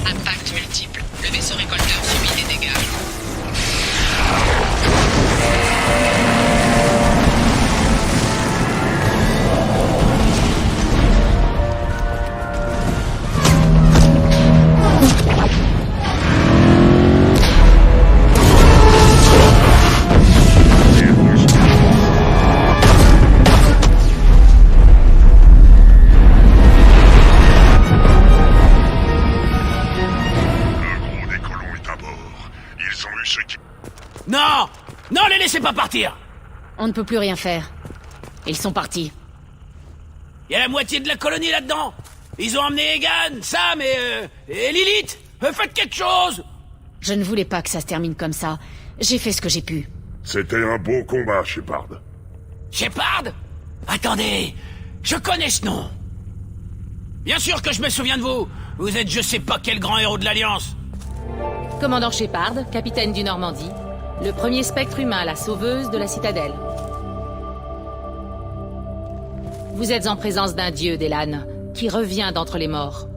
Impact multiple. Le vaisseau récolteur subit des dégâts. Non! Non, les laissez pas partir! On ne peut plus rien faire. Ils sont partis. Il y a la moitié de la colonie là-dedans! Ils ont emmené Egan, Sam et Lilith! Faites quelque chose! Je ne voulais pas que ça se termine comme ça. J'ai fait ce que j'ai pu. C'était un beau combat, Shepard. Shepard? Attendez, je connais ce nom. Bien sûr que je me souviens de vous. Vous êtes je sais pas quel grand héros de l'Alliance. Commandant Shepard, capitaine du Normandie. Le premier spectre humain, la sauveuse de la citadelle. Vous êtes en présence d'un dieu, Delan, qui revient d'entre les morts.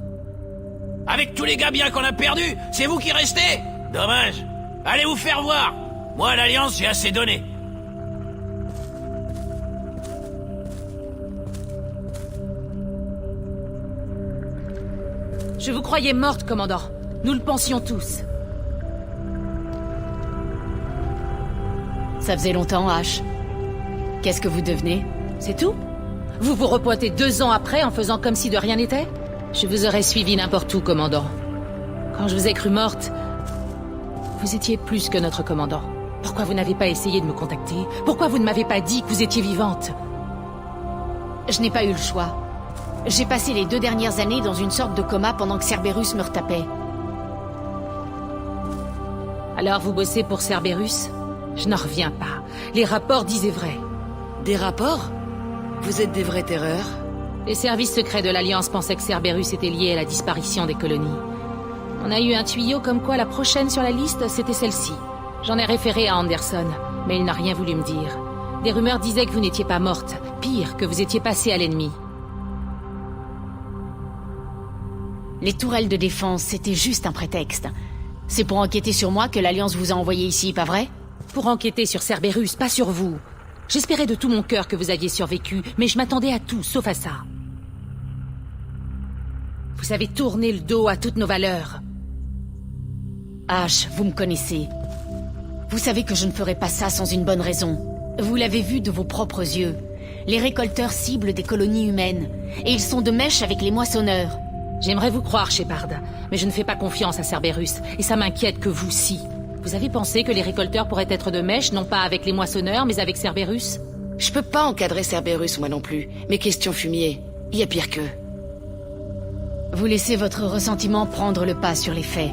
Avec tous les gars bien qu'on a perdus, c'est vous qui restez? Dommage. Allez vous faire voir. Moi, à l'Alliance, j'ai assez donné. Je vous croyais morte, commandant. Nous le pensions tous. Ça faisait longtemps, Ash. Qu'est-ce que vous devenez? C'est tout? Vous vous repointez 2 ans après en faisant comme si de rien n'était? Je vous aurais suivi n'importe où, commandant. Quand je vous ai cru morte, vous étiez plus que notre commandant. Pourquoi vous n'avez pas essayé de me contacter? Pourquoi vous ne m'avez pas dit que vous étiez vivante? Je n'ai pas eu le choix. J'ai passé les 2 dernières années dans une sorte de coma pendant que Cerberus me retapait. Alors vous bossez pour Cerberus? Je n'en reviens pas. Les rapports disaient vrai. Des rapports? Vous êtes des vrais terreurs? Les services secrets de l'Alliance pensaient que Cerberus était lié à la disparition des colonies. On a eu un tuyau comme quoi la prochaine sur la liste, c'était celle-ci. J'en ai référé à Anderson, mais il n'a rien voulu me dire. Des rumeurs disaient que vous n'étiez pas morte. Pire, que vous étiez passée à l'ennemi. Les tourelles de défense, c'était juste un prétexte. C'est pour enquêter sur moi que l'Alliance vous a envoyé ici, pas vrai? Pour enquêter sur Cerberus, pas sur vous. J'espérais de tout mon cœur que vous aviez survécu, mais je m'attendais à tout, sauf à ça. Vous avez tourné le dos à toutes nos valeurs. Ash, vous me connaissez. Vous savez que je ne ferai pas ça sans une bonne raison. Vous l'avez vu de vos propres yeux. Les récolteurs ciblent des colonies humaines, et ils sont de mèche avec les moissonneurs. J'aimerais vous croire, Shepard, mais je ne fais pas confiance à Cerberus, et ça m'inquiète que vous, si. Vous avez pensé que les récolteurs pourraient être de mèche, non pas avec les moissonneurs, mais avec Cerberus? Je peux pas encadrer Cerberus, moi non plus. Mais question fumier, il y a pire qu'eux. Vous laissez votre ressentiment prendre le pas sur les faits.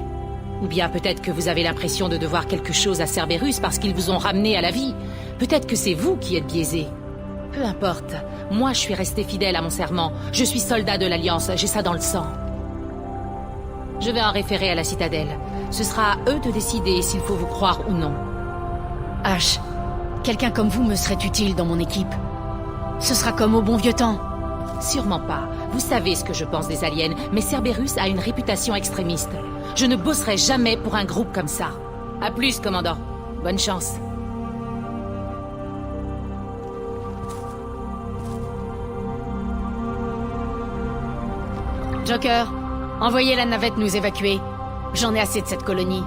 Ou bien peut-être que vous avez l'impression de devoir quelque chose à Cerberus parce qu'ils vous ont ramené à la vie. Peut-être que c'est vous qui êtes biaisé. Peu importe, moi je suis resté fidèle à mon serment. Je suis soldat de l'Alliance, j'ai ça dans le sang. Je vais en référer à la citadelle. Ce sera à eux de décider s'il faut vous croire ou non. Ash, quelqu'un comme vous me serait utile dans mon équipe. Ce sera comme au bon vieux temps. Sûrement pas. Vous savez ce que je pense des aliens, mais Cerberus a une réputation extrémiste. Je ne bosserai jamais pour un groupe comme ça. À plus, commandant. Bonne chance. Joker, envoyez la navette nous évacuer. J'en ai assez de cette colonie.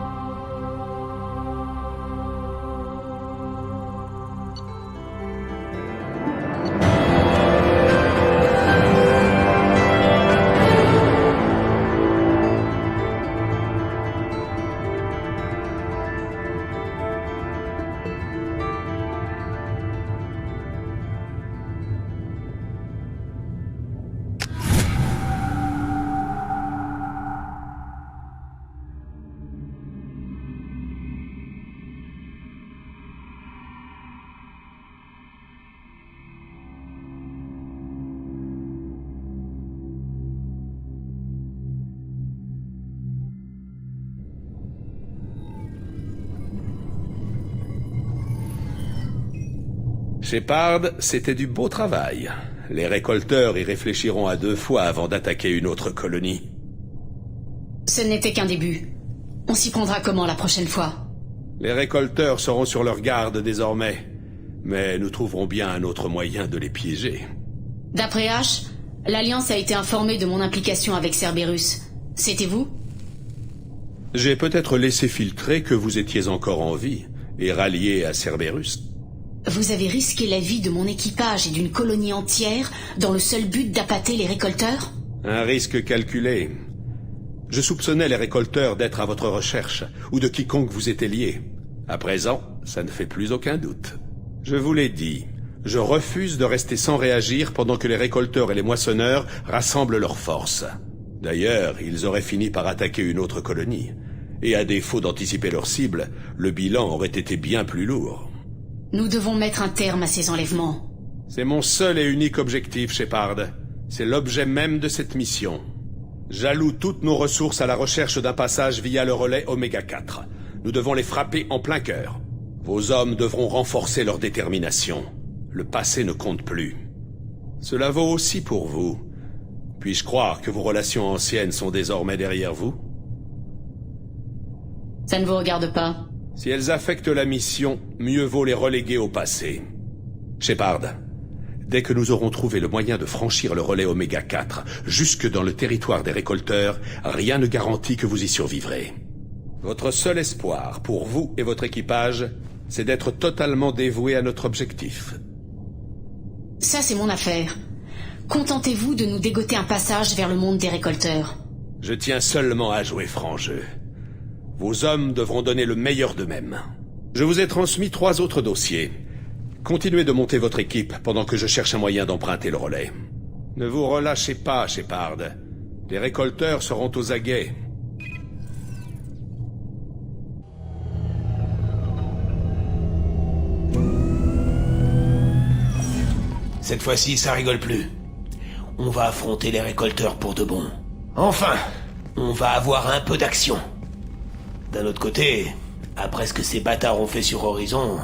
Shepard, c'était du beau travail. Les récolteurs y réfléchiront à 2 fois avant d'attaquer une autre colonie. Ce n'était qu'un début. On s'y prendra comment la prochaine fois? Les récolteurs seront sur leur garde désormais. Mais nous trouverons bien un autre moyen de les piéger. D'après Ash, l'Alliance a été informée de mon implication avec Cerberus. C'était vous? J'ai peut-être laissé filtrer que vous étiez encore en vie et rallié à Cerberus. Vous avez risqué la vie de mon équipage et d'une colonie entière dans le seul but d'appâter les récolteurs? Un risque calculé. Je soupçonnais les récolteurs d'être à votre recherche, ou de quiconque vous était lié. À présent, ça ne fait plus aucun doute. Je vous l'ai dit, je refuse de rester sans réagir pendant que les récolteurs et les moissonneurs rassemblent leurs forces. D'ailleurs, ils auraient fini par attaquer une autre colonie. Et à défaut d'anticiper leur cible, le bilan aurait été bien plus lourd. Nous devons mettre un terme à ces enlèvements. C'est mon seul et unique objectif, Shepard. C'est l'objet même de cette mission. J'alloue toutes nos ressources à la recherche d'un passage via le relais Oméga 4. Nous devons les frapper en plein cœur. Vos hommes devront renforcer leur détermination. Le passé ne compte plus. Cela vaut aussi pour vous. Puis-je croire que vos relations anciennes sont désormais derrière vous? Ça ne vous regarde pas. Si elles affectent la mission, mieux vaut les reléguer au passé. Shepard, Dès que nous aurons trouvé le moyen de franchir le relais Oméga 4 jusque dans le territoire des récolteurs, rien ne garantit que vous y survivrez. Votre seul espoir, pour vous et votre équipage, c'est d'être totalement dévoué à notre objectif. Ça, c'est mon affaire. Contentez-vous de nous dégoter un passage vers le monde des récolteurs. Je tiens seulement à jouer franc jeu. Vos hommes devront donner le meilleur d'eux-mêmes. Je vous ai transmis 3 autres dossiers. Continuez de monter votre équipe pendant que je cherche un moyen d'emprunter le relais. Ne vous relâchez pas, Shepard. Les récolteurs seront aux aguets. Cette fois-ci, ça rigole plus. On va affronter les récolteurs pour de bon. Enfin, on va avoir un peu d'action. D'un autre côté, après ce que ces bâtards ont fait sur Horizon,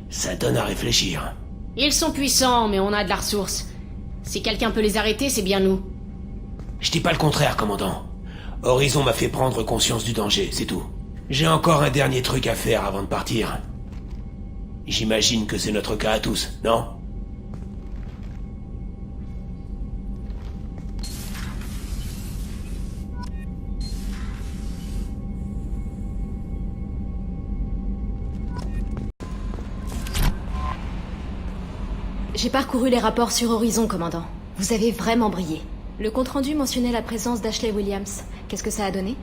ça donne à réfléchir. Ils sont puissants, mais on a de la ressource. Si quelqu'un peut les arrêter, c'est bien nous. Je dis pas le contraire, commandant. Horizon m'a fait prendre conscience du danger, c'est tout. J'ai encore un dernier truc à faire avant de partir. J'imagine que c'est notre cas à tous, non ? J'ai parcouru les rapports sur Horizon, commandant. Vous avez vraiment brillé. Le compte-rendu mentionnait la présence d'Ashley Williams. Qu'est-ce que ça a donné?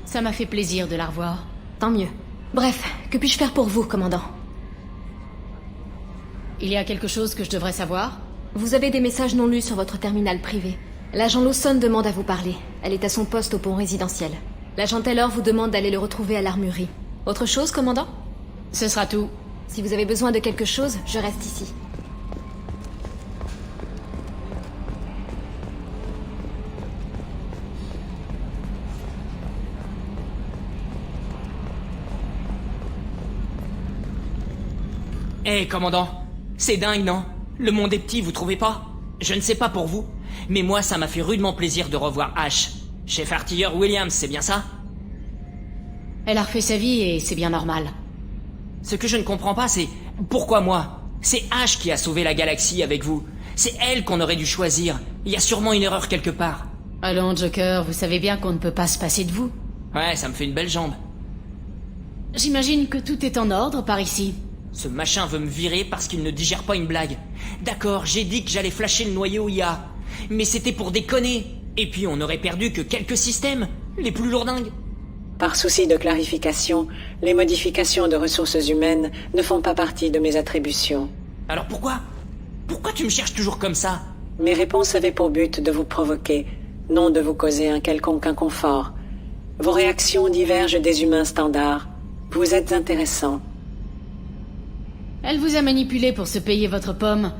Ça m'a fait plaisir de la revoir. Tant mieux. Bref, que puis-je faire pour vous, commandant? Il y a quelque chose que je devrais savoir? Vous avez des messages non lus sur votre terminal privé. L'agent Lawson demande à vous parler. Elle est à son poste au pont résidentiel. L'agent Taylor vous demande d'aller le retrouver à l'armurerie. Autre chose, commandant? Ce sera tout. Si vous avez besoin de quelque chose, je reste ici. Hé, commandant, c'est dingue, non? Le monde est petit, vous trouvez pas? Je ne sais pas pour vous, mais moi ça m'a fait rudement plaisir de revoir Ash. Chef artilleur Williams, c'est bien ça? Elle a refait sa vie et c'est bien normal. Ce que je ne comprends pas, c'est pourquoi moi? C'est Ash qui a sauvé la galaxie avec vous. C'est elle qu'on aurait dû choisir. Il y a sûrement une erreur quelque part. Allons, Joker, vous savez bien qu'on ne peut pas se passer de vous. Ouais, ça me fait une belle jambe. J'imagine que tout est en ordre par ici. Ce machin veut me virer parce qu'il ne digère pas une blague. D'accord, j'ai dit que j'allais flasher le noyau IA. Mais c'était pour déconner. Et puis on n'aurait perdu que quelques systèmes, les plus lourdingues. Par souci de clarification, les modifications de ressources humaines ne font pas partie de mes attributions. Alors pourquoi? Pourquoi tu me cherches toujours comme ça? Mes réponses avaient pour but de vous provoquer, non de vous causer un quelconque inconfort. Vos réactions divergent des humains standards. Vous êtes intéressant. Elle vous a manipulé pour se payer votre pomme.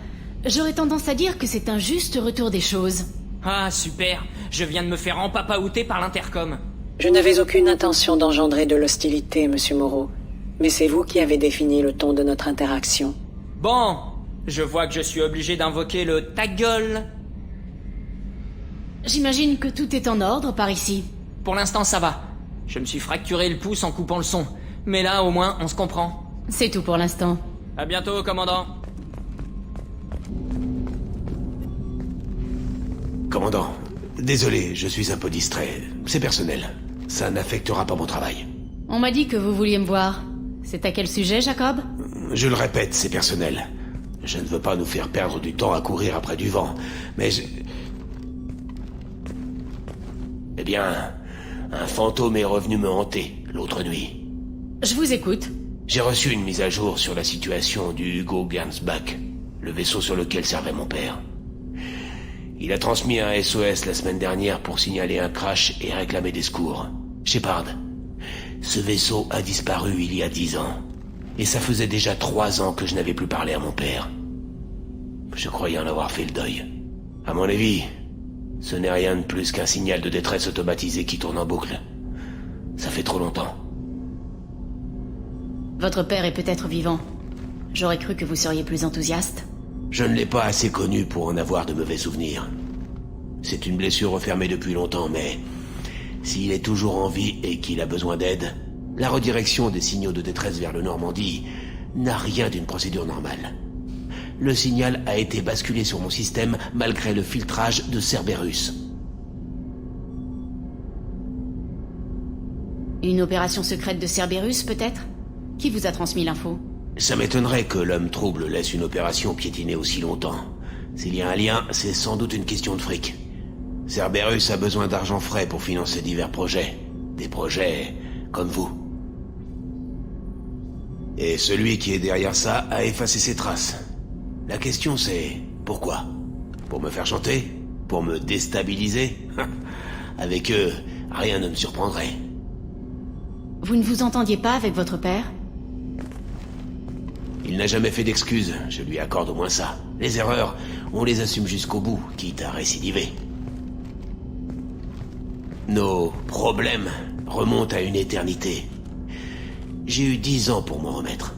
J'aurais tendance à dire que c'est un juste retour des choses. Ah, super. Je viens de me faire empapaouter par l'intercom. Je n'avais aucune intention d'engendrer de l'hostilité, Monsieur Moreau. Mais c'est vous qui avez défini le ton de notre interaction. Bon, je vois que je suis obligé d'invoquer le « ta gueule ». J'imagine que tout est en ordre par ici. Pour l'instant, ça va. Je me suis fracturé le pouce en coupant le son. Mais là, au moins, on se comprend. C'est tout pour l'instant. À bientôt, commandant. Commandant, désolé, je suis un peu distrait. C'est personnel. Ça n'affectera pas mon travail. On m'a dit que vous vouliez me voir. C'est à quel sujet, Jacob? Je le répète, c'est personnel. Je ne veux pas nous faire perdre du temps à courir après du vent, mais Eh bien, un fantôme est revenu me hanter l'autre nuit. Je vous écoute. J'ai reçu une mise à jour sur la situation du Hugo Gernsback, le vaisseau sur lequel servait mon père. Il a transmis un SOS la semaine dernière pour signaler un crash et réclamer des secours. Shepard, ce vaisseau a disparu il y a 10 ans. Et ça faisait déjà 3 ans que je n'avais plus parlé à mon père. Je croyais en avoir fait le deuil. À mon avis, ce n'est rien de plus qu'un signal de détresse automatisé qui tourne en boucle. Ça fait trop longtemps. Votre père est peut-être vivant. J'aurais cru que vous seriez plus enthousiaste. Je ne l'ai pas assez connu pour en avoir de mauvais souvenirs. C'est une blessure refermée depuis longtemps, mais s'il est toujours en vie et qu'il a besoin d'aide, la redirection des signaux de détresse vers le Normandie n'a rien d'une procédure normale. le signal a été basculé sur mon système malgré le filtrage de Cerberus. Une opération secrète de Cerberus, peut-être? Qui vous a transmis l'info? Ça m'étonnerait que l'homme trouble laisse une opération piétiner aussi longtemps. S'il y a un lien, c'est sans doute une question de fric. Cerberus a besoin d'argent frais pour financer divers projets. Des projets comme vous. Et celui qui est derrière ça a effacé ses traces. La question c'est, pourquoi? Pour me faire chanter? Pour me déstabiliser? Avec eux, rien ne me surprendrait. Vous ne vous entendiez pas avec votre père? Il n'a jamais fait d'excuses, je lui accorde au moins ça. Les erreurs, on les assume jusqu'au bout, quitte à récidiver. Nos problèmes remontent à une éternité. J'ai eu 10 ans pour m'en remettre.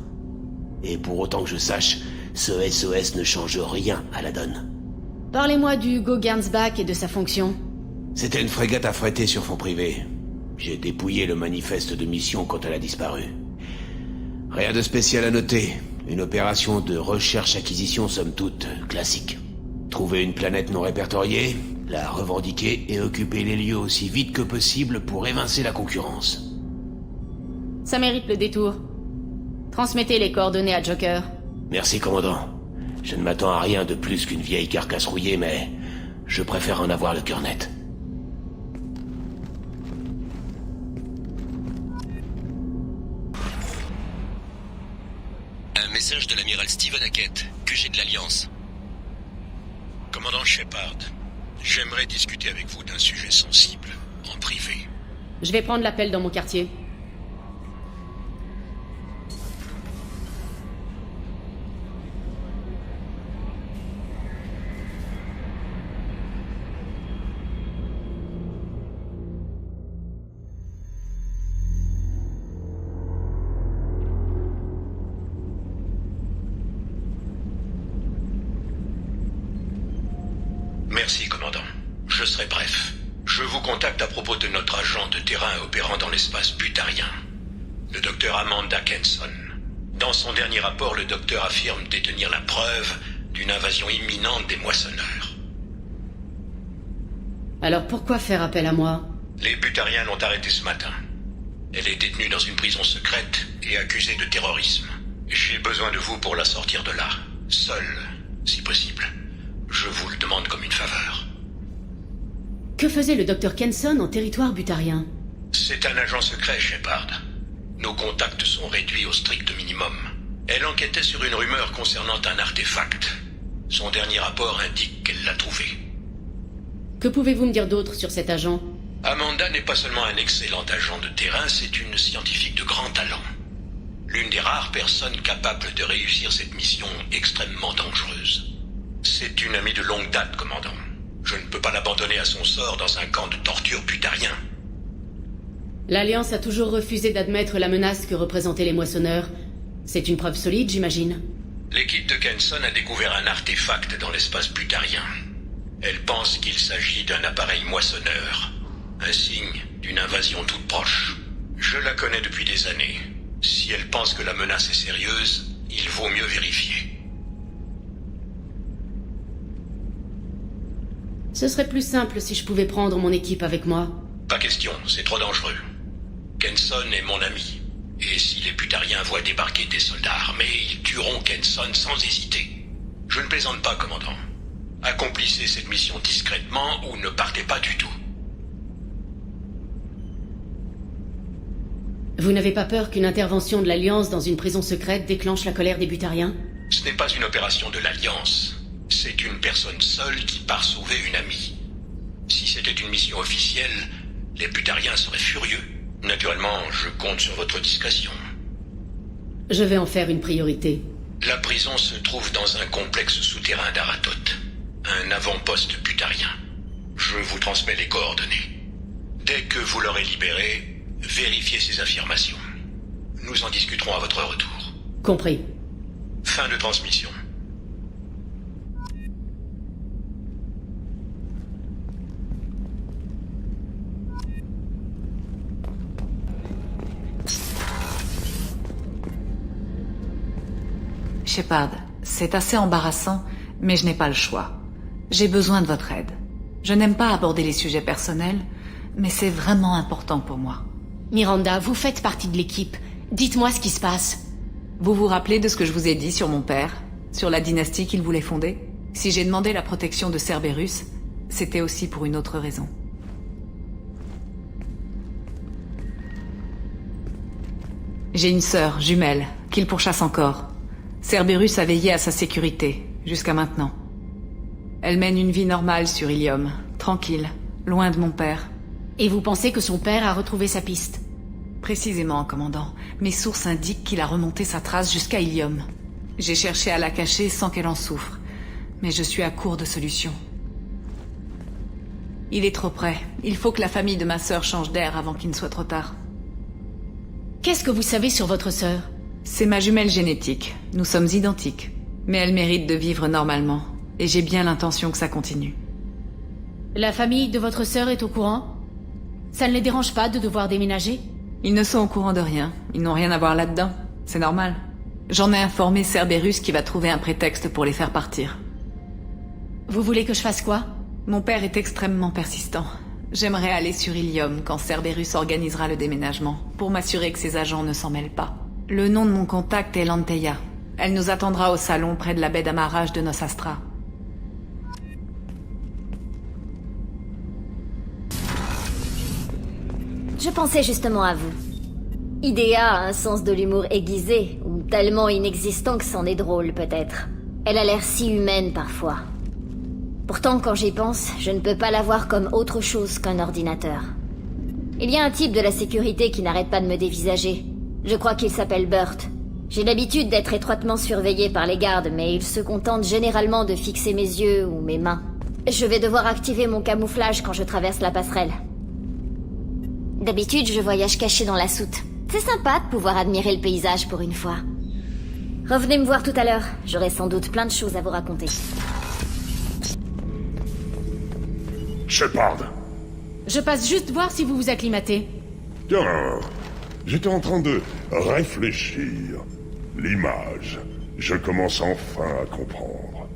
Et pour autant que je sache, ce SOS ne change rien à la donne. Parlez-moi du Hugo Gernsback et de sa fonction. C'était une frégate affrétée sur fond privé. J'ai dépouillé le manifeste de mission quand elle a disparu. Rien de spécial à noter. Une opération de recherche-acquisition somme toute classique. Trouver une planète non répertoriée, la revendiquer et occuper les lieux aussi vite que possible pour évincer la concurrence. Ça mérite le détour. Transmettez les coordonnées à Joker. Merci, commandant. Je ne m'attends à rien de plus qu'une vieille carcasse rouillée, mais je préfère en avoir le cœur net. Un message de l'amiral Steven Hackett, QG de l'Alliance. Commandant Shepard, j'aimerais discuter avec vous d'un sujet sensible, en privé. Je vais prendre l'appel dans mon quartier. Merci, commandant. Je serai bref. Je vous contacte à propos de notre agent de terrain opérant dans l'espace butarien, le docteur Amanda Kenson. Dans son dernier rapport, le docteur affirme détenir la preuve d'une invasion imminente des moissonneurs. Alors pourquoi faire appel à moi? Les butariens l'ont arrêtée ce matin. Elle est détenue dans une prison secrète et accusée de terrorisme. J'ai besoin de vous pour la sortir de là, seule, si possible. Je vous le demande comme une faveur. Que faisait le docteur Kenson en territoire butarien? C'est un agent secret, Shepard. Nos contacts sont réduits au strict minimum. Elle enquêtait sur une rumeur concernant un artefact. Son dernier rapport indique qu'elle l'a trouvé. Que pouvez-vous me dire d'autre sur cet agent? Amanda n'est pas seulement un excellent agent de terrain, c'est une scientifique de grand talent. L'une des rares personnes capables de réussir cette mission extrêmement dangereuse. C'est une amie de longue date, commandant. Je ne peux pas l'abandonner à son sort dans un camp de torture butarien. L'Alliance a toujours refusé d'admettre la menace que représentaient les moissonneurs. C'est une preuve solide, j'imagine. L'équipe de Kenson a découvert un artefact dans l'espace butarien. Elle pense qu'il s'agit d'un appareil moissonneur. Un signe d'une invasion toute proche. Je la connais depuis des années. Si elle pense que la menace est sérieuse, il vaut mieux vérifier. Ce serait plus simple si je pouvais prendre mon équipe avec moi. Pas question, c'est trop dangereux. Kenson est mon ami. Et si les butariens voient débarquer des soldats armés, ils tueront Kenson sans hésiter. Je ne plaisante pas, commandant. Accomplissez cette mission discrètement ou ne partez pas du tout. Vous n'avez pas peur qu'une intervention de l'Alliance dans une prison secrète déclenche la colère des butariens? Ce n'est pas une opération de l'Alliance. C'est une personne seule qui part sauver une amie. Si c'était une mission officielle, les butariens seraient furieux. Naturellement, je compte sur votre discrétion. Je vais en faire une priorité. La prison se trouve dans un complexe souterrain d'Aratot. Un avant-poste butarien. Je vous transmets les coordonnées. Dès que vous l'aurez libéré, vérifiez ces affirmations. Nous en discuterons à votre retour. Compris. Fin de transmission. Shepard, C'est assez embarrassant, mais je n'ai pas le choix. J'ai besoin de votre aide. Je n'aime pas aborder les sujets personnels, mais c'est vraiment important pour moi. Miranda, vous faites partie de l'équipe. Dites-moi ce qui se passe. Vous vous rappelez de ce que je vous ai dit sur mon père, sur la dynastie qu'il voulait fonder? Si j'ai demandé la protection de Cerberus, c'était aussi pour une autre raison. J'ai une sœur, jumelle, qu'il pourchasse encore. Cerberus a veillé à sa sécurité, jusqu'à maintenant. Elle mène une vie normale sur Ilium, tranquille, loin de mon père. Et vous pensez que son père a retrouvé sa piste? Précisément, commandant. Mes sources indiquent qu'il a remonté sa trace jusqu'à Ilium. J'ai cherché à la cacher sans qu'elle en souffre, mais je suis à court de solutions. Il est trop près. Il faut que la famille de ma sœur change d'air avant qu'il ne soit trop tard. Qu'est-ce que vous savez sur votre sœur? C'est ma jumelle génétique. Nous sommes identiques. Mais elle mérite de vivre normalement. Et j'ai bien l'intention que ça continue. La famille de votre sœur est au courant? Ça ne les dérange pas de devoir déménager? Ils ne sont au courant de rien. Ils n'ont rien à voir là-dedans. C'est normal. J'en ai informé Cerberus qui va trouver un prétexte pour les faire partir. Vous voulez que je fasse quoi? Mon père est extrêmement persistant. J'aimerais aller sur Ilium quand Cerberus organisera le déménagement, pour m'assurer que ses agents ne s'en mêlent pas. Le nom de mon contact est Lanteia. Elle nous attendra au salon près de la baie d'amarrage de Nos Astra. Je pensais justement à vous. Idea a un sens de l'humour aiguisé, ou tellement inexistant que c'en est drôle peut-être. Elle a l'air si humaine parfois. Pourtant, quand j'y pense, je ne peux pas la voir comme autre chose qu'un ordinateur. Il y a un type de la sécurité qui n'arrête pas de me dévisager. Je crois qu'il s'appelle Burt. J'ai l'habitude d'être étroitement surveillé par les gardes, mais il se contente généralement de fixer mes yeux ou mes mains. Je vais devoir activer mon camouflage quand je traverse la passerelle. D'habitude, je voyage caché dans la soute. C'est sympa de pouvoir admirer le paysage pour une fois. Revenez me voir tout à l'heure, j'aurai sans doute plein de choses à vous raconter. Shepard! Je passe juste voir si vous vous acclimatez. Tiens, j'étais en train de réfléchir. L'image. Je commence enfin à comprendre.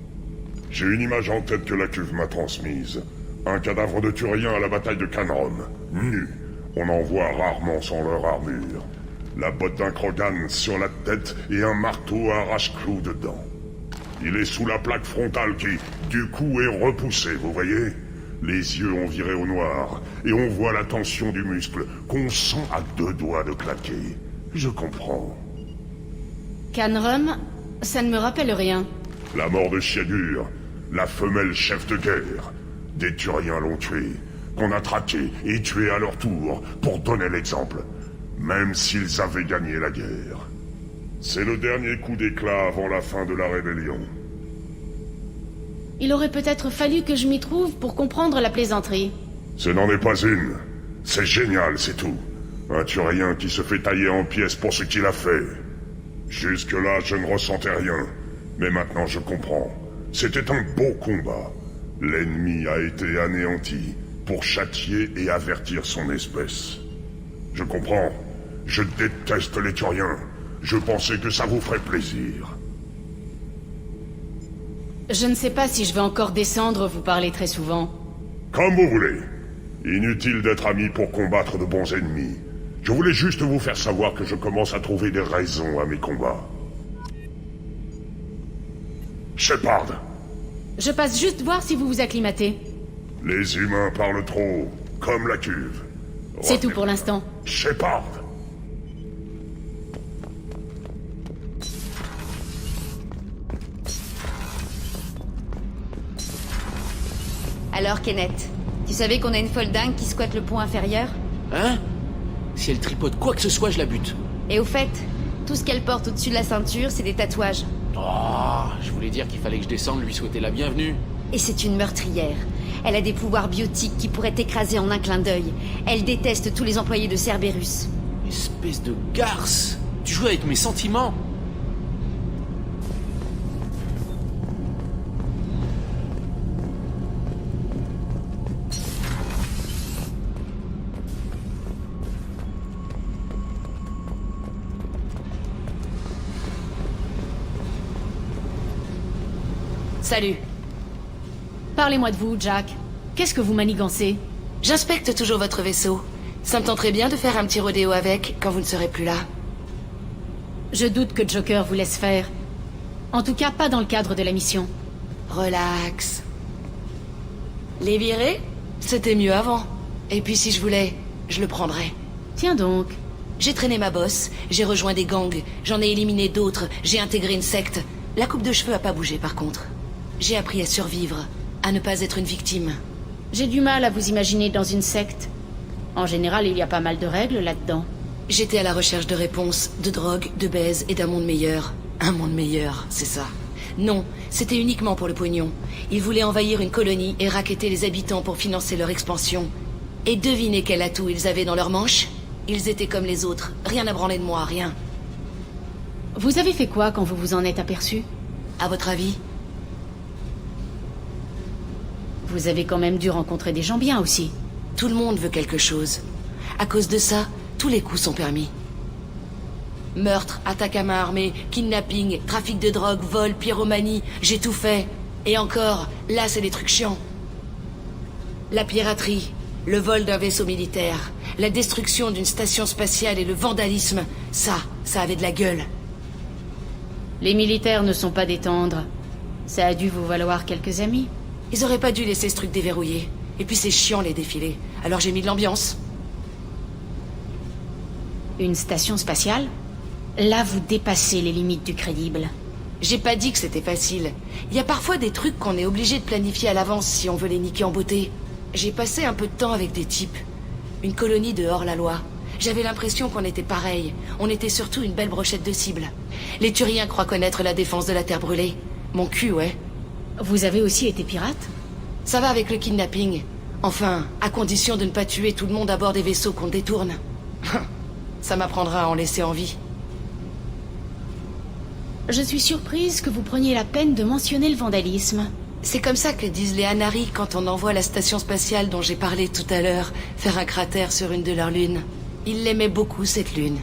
J'ai une image en tête que la cuve m'a transmise. Un cadavre de Turien à la bataille de Canrom, nu. On en voit rarement sans leur armure. La botte d'un Krogan sur la tête et un marteau à arrache-clous dedans. Il est sous la plaque frontale qui, du coup, est repoussée, vous voyez? Les yeux ont viré au noir, et on voit la tension du muscle, qu'on sent à 2 doigts de claquer. Je comprends. Canrum, ça ne me rappelle rien. La mort de Chiadur, la femelle chef de guerre. Des Turiens l'ont tué, qu'on a traqué et tué à leur tour, pour donner l'exemple. Même s'ils avaient gagné la guerre. C'est le dernier coup d'éclat avant la fin de la rébellion. Il aurait peut-être fallu que je m'y trouve pour comprendre la plaisanterie. Ce n'en est pas une. C'est génial, c'est tout. Un Turien qui se fait tailler en pièces pour ce qu'il a fait. Jusque-là, je ne ressentais rien. Mais maintenant, je comprends. C'était un beau combat. L'ennemi a été anéanti pour châtier et avertir son espèce. Je comprends. Je déteste les Turiens. Je pensais que ça vous ferait plaisir. Je ne sais pas si je vais encore descendre vous parler très souvent. Comme vous voulez. Inutile d'être amis pour combattre de bons ennemis. Je voulais juste vous faire savoir que je commence à trouver des raisons à mes combats. Shepard! Je passe juste voir si vous vous acclimatez. Les humains parlent trop, comme la cuve. C'est tout pour l'instant. Shepard! Alors, Kenneth, tu savais qu'on a une folle dingue qui squatte le pont inférieur? Hein? Si elle tripote quoi que ce soit, je la bute. Et au fait, tout ce qu'elle porte au-dessus de la ceinture, c'est des tatouages. Oh, je voulais dire qu'il fallait que je descende lui souhaiter la bienvenue. Et c'est une meurtrière. Elle a des pouvoirs biotiques qui pourraient t'écraser en un clin d'œil. Elle déteste tous les employés de Cerberus. Espèce de garce! Tu joues avec mes sentiments? Salut. Parlez-moi de vous, Jack. Qu'est-ce que vous manigancez? J'inspecte toujours votre vaisseau. Ça me tenterait bien de faire un petit rodéo avec, quand vous ne serez plus là. Je doute que Joker vous laisse faire. En tout cas, pas dans le cadre de la mission. Relax. Les virer? C'était mieux avant. Et puis si je voulais, je le prendrais. Tiens donc. J'ai traîné ma bosse, j'ai rejoint des gangs, j'en ai éliminé d'autres, j'ai intégré une secte. La coupe de cheveux a pas bougé par contre. J'ai appris à survivre, à ne pas être une victime. J'ai du mal à vous imaginer dans une secte. En général, il y a pas mal de règles là-dedans. J'étais à la recherche de réponses, de drogue, de baise et d'un monde meilleur. Un monde meilleur, c'est ça. Non, c'était uniquement pour le pognon. Ils voulaient envahir une colonie et racketter les habitants pour financer leur expansion. Et devinez quel atout ils avaient dans leur manche? Ils étaient comme les autres, rien à branler de moi, rien. Vous avez fait quoi quand vous vous en êtes aperçu? À votre avis? Vous avez quand même dû rencontrer des gens bien aussi. Tout le monde veut quelque chose. À cause de ça, tous les coups sont permis. Meurtre, attaque à main armée, kidnapping, trafic de drogue, vol, pyromanie, j'ai tout fait. Et encore, là c'est des trucs chiants. La piraterie, le vol d'un vaisseau militaire, la destruction d'une station spatiale et le vandalisme, ça avait de la gueule. Les militaires ne sont pas des tendres. Ça a dû vous valoir quelques amis. Ils auraient pas dû laisser ce truc déverrouillé. Et puis c'est chiant les défilés. Alors j'ai mis de l'ambiance. Une station spatiale? Là, vous dépassez les limites du crédible. J'ai pas dit que c'était facile. Il y a parfois des trucs qu'on est obligé de planifier à l'avance si on veut les niquer en beauté. J'ai passé un peu de temps avec des types. Une colonie de hors-la-loi. J'avais l'impression qu'on était pareil. On était surtout une belle brochette de cibles. Les Turiens croient connaître la défense de la Terre brûlée. Mon cul, ouais. Vous avez aussi été pirate? Ça va avec le kidnapping. Enfin, à condition de ne pas tuer tout le monde à bord des vaisseaux qu'on détourne. Ça m'apprendra à en laisser en vie. Je suis surprise que vous preniez la peine de mentionner le vandalisme. C'est comme ça que disent les Anari quand on envoie la station spatiale dont j'ai parlé tout à l'heure faire un cratère sur une de leurs lunes. Ils l'aimaient beaucoup, cette lune.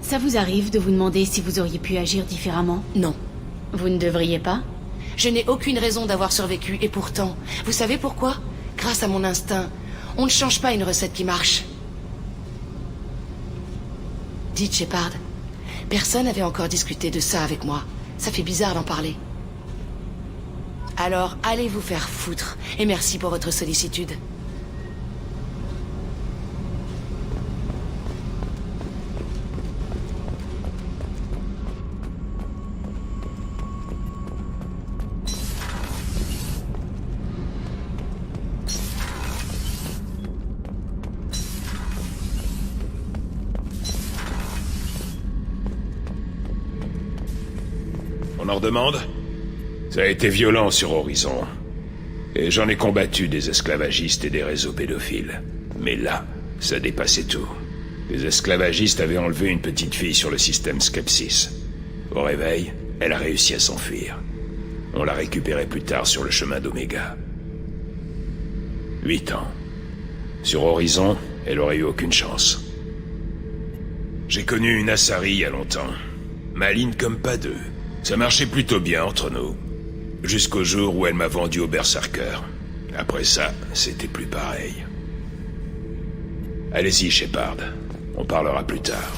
Ça vous arrive de vous demander si vous auriez pu agir différemment? Non. Vous ne devriez pas? Je n'ai aucune raison d'avoir survécu, et pourtant, vous savez pourquoi? Grâce à mon instinct. On ne change pas une recette qui marche. Dites, Shepard, personne n'avait encore discuté de ça avec moi. Ça fait bizarre d'en parler. Alors, allez vous faire foutre, et merci pour votre sollicitude. On en redemande? Ça a été violent sur Horizon. Et j'en ai combattu des esclavagistes et des réseaux pédophiles. Mais là, ça dépassait tout. Les esclavagistes avaient enlevé une petite fille sur le système Skepsis. Au réveil, elle a réussi à s'enfuir. On l'a récupérée plus tard sur le chemin d'Oméga. 8 ans. Sur Horizon, elle aurait eu aucune chance. J'ai connu une Asari il y a longtemps. Maligne comme pas deux. Ça marchait plutôt bien entre nous. Jusqu'au jour où elle m'a vendu au Berserker. Après ça, c'était plus pareil. Allez-y, Shepard. On parlera plus tard.